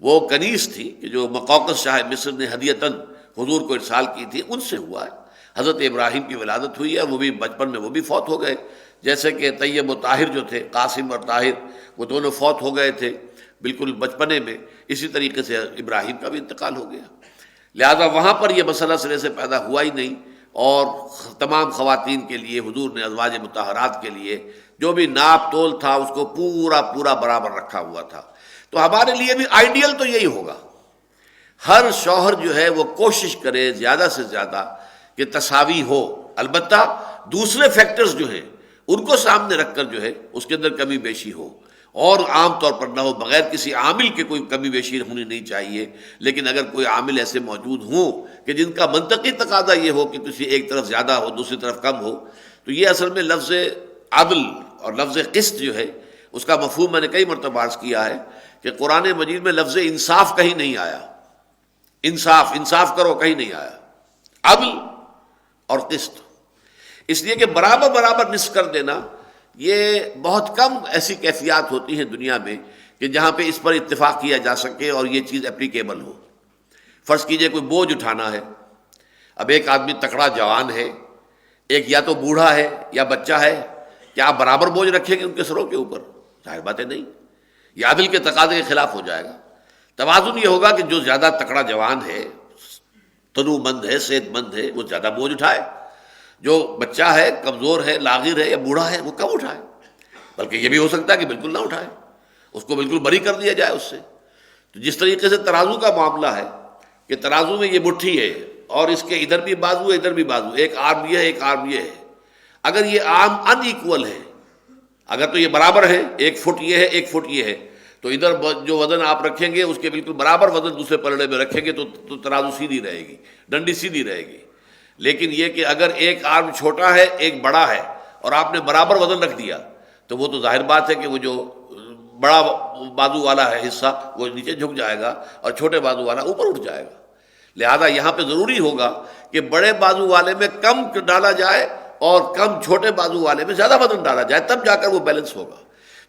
وہ کنیز تھی کہ جو مقوقس شاہ مصر نے ہدیتاً حضور کو ارسال کی تھی، ان سے ہوا ہے. حضرت ابراہیم کی ولادت ہوئی ہے، وہ بھی بچپن میں وہ بھی فوت ہو گئے. جیسے کہ طیب و طاہر جو تھے، قاسم اور طاہر، وہ دونوں فوت ہو گئے تھے بالکل بچپنے میں. اسی طریقے سے ابراہیم کا بھی انتقال ہو گیا. لہذا وہاں پر یہ مسئلہ سرے سے پیدا ہوا ہی نہیں. اور تمام خواتین کے لیے حضور نے ازواج مطہرات کے لیے جو بھی ناپ تول تھا اس کو پورا برابر رکھا ہوا تھا. تو ہمارے لیے بھی آئیڈیل تو یہی ہوگا، ہر شوہر جو ہے وہ کوشش کرے زیادہ سے زیادہ کہ تساوی ہو. البتہ دوسرے فیکٹرز جو ہیں ان کو سامنے رکھ کر جو ہے اس کے اندر کمی بیشی ہو، اور عام طور پر نہ ہو، بغیر کسی عامل کے کوئی کمی بیشی ہونی نہیں چاہیے. لیکن اگر کوئی عامل ایسے موجود ہوں کہ جن کا منطقی تقاضا یہ ہو کہ کسی ایک طرف زیادہ ہو دوسری طرف کم ہو، تو یہ اصل میں لفظ عدل اور لفظ قسط جو ہے اس کا مفہوم میں نے کئی مرتبہ عرض کیا ہے کہ قرآن مجید میں لفظ انصاف کہیں نہیں آیا. انصاف کرو کہیں نہیں آیا. عدل اور قسط، اس لیے کہ برابر نصف کر دینا یہ بہت کم ایسی کیفیات ہوتی ہیں دنیا میں کہ جہاں پہ اس پر اتفاق کیا جا سکے اور یہ چیز اپلیکیبل ہو. فرض کیجئے کوئی بوجھ اٹھانا ہے، اب ایک آدمی تکڑا جوان ہے، ایک یا تو بوڑھا ہے یا بچہ ہے، کیا آپ برابر بوجھ رکھیں گے ان کے سروں کے اوپر؟ ظاہر بات ہے نہیں. یہ عدل کے تقاضے کے خلاف ہو جائے گا. توازن یہ ہوگا کہ جو زیادہ تکڑا جوان ہے، تنو مند ہے، صحت مند ہے، وہ زیادہ بوجھ اٹھائے. جو بچہ ہے، کمزور ہے، لاغر ہے یا بوڑھا ہے، وہ کم اٹھائے. بلکہ یہ بھی ہو سکتا ہے کہ بالکل نہ اٹھائے، اس کو بالکل بری کر دیا جائے اس سے. تو جس طریقے سے ترازو کا معاملہ ہے کہ ترازو میں یہ مٹھی ہے اور اس کے ادھر بھی بازو ہے ادھر بھی بازو، ایک آرم یہ ہے ایک آرم یہ ہے. اگر یہ آرم ان ایکول ہے، اگر تو یہ برابر ہے، 1 فٹ یہ ہے 1 فٹ یہ ہے، تو ادھر جو وزن آپ رکھیں گے اس کے بالکل برابر وزن دوسرے پلڑے میں رکھیں گے تو ترازو سیدھی رہے گی، ڈنڈی سیدھی رہے گی. لیکن یہ کہ اگر ایک آرم چھوٹا ہے ایک بڑا ہے اور آپ نے برابر وزن رکھ دیا تو وہ تو ظاہر بات ہے کہ وہ جو بڑا بازو والا ہے حصہ وہ نیچے جھک جائے گا اور چھوٹے بازو والا اوپر اٹھ جائے گا. لہذا یہاں پہ ضروری ہوگا کہ بڑے بازو والے میں کم ڈالا جائے اور کم چھوٹے بازو والے میں زیادہ وزن ڈالا جائے، تب جا کر وہ بیلنس ہوگا.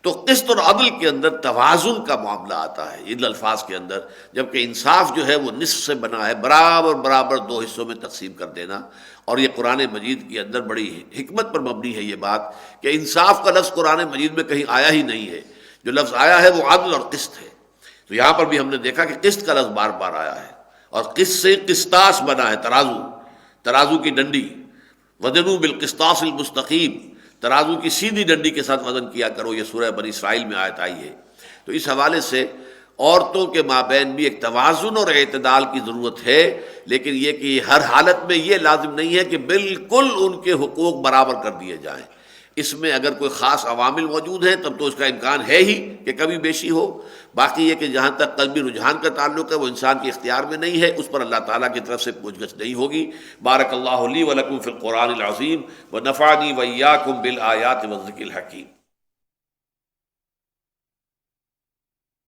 تو قسط اور عدل کے اندر توازن کا معاملہ آتا ہے ان الفاظ کے اندر، جبکہ انصاف جو ہے وہ نصف سے بنا ہے، برابر 2 حصوں میں تقسیم کر دینا. اور یہ قرآن مجید کے اندر بڑی حکمت پر مبنی ہے یہ بات کہ انصاف کا لفظ قرآن مجید میں کہیں آیا ہی نہیں ہے. جو لفظ آیا ہے وہ عدل اور قسط ہے. تو یہاں پر بھی ہم نے دیکھا کہ قسط کا لفظ بار آیا ہے، اور قسط سے قسطاس بنا ہے، ترازو کی ڈنڈی. وزنوا بالقسطاس المستقیم، ترازو کی سیدھی ڈنڈی کے ساتھ وزن کیا کرو. یہ سورہ بنی اسرائیل میں آیت آئی ہے. تو اس حوالے سے عورتوں کے مابین بھی ایک توازن اور اعتدال کی ضرورت ہے، لیکن یہ کہ ہر حالت میں یہ لازم نہیں ہے کہ بالکل ان کے حقوق برابر کر دیے جائیں. اس میں اگر کوئی خاص عوامل موجود ہیں تب تو اس کا امکان ہے ہی کہ کبھی بیشی ہو. باقی یہ کہ جہاں تک قلبی رجحان کا تعلق ہے وہ انسان کے اختیار میں نہیں ہے، اس پر اللہ تعالیٰ کی طرف سے پوچھ گچھ نہیں ہوگی. بارک اللہ لی ولکم فی القرآن العظیم ونفعنی وإیاکم بالآیات والذکر الحکیم.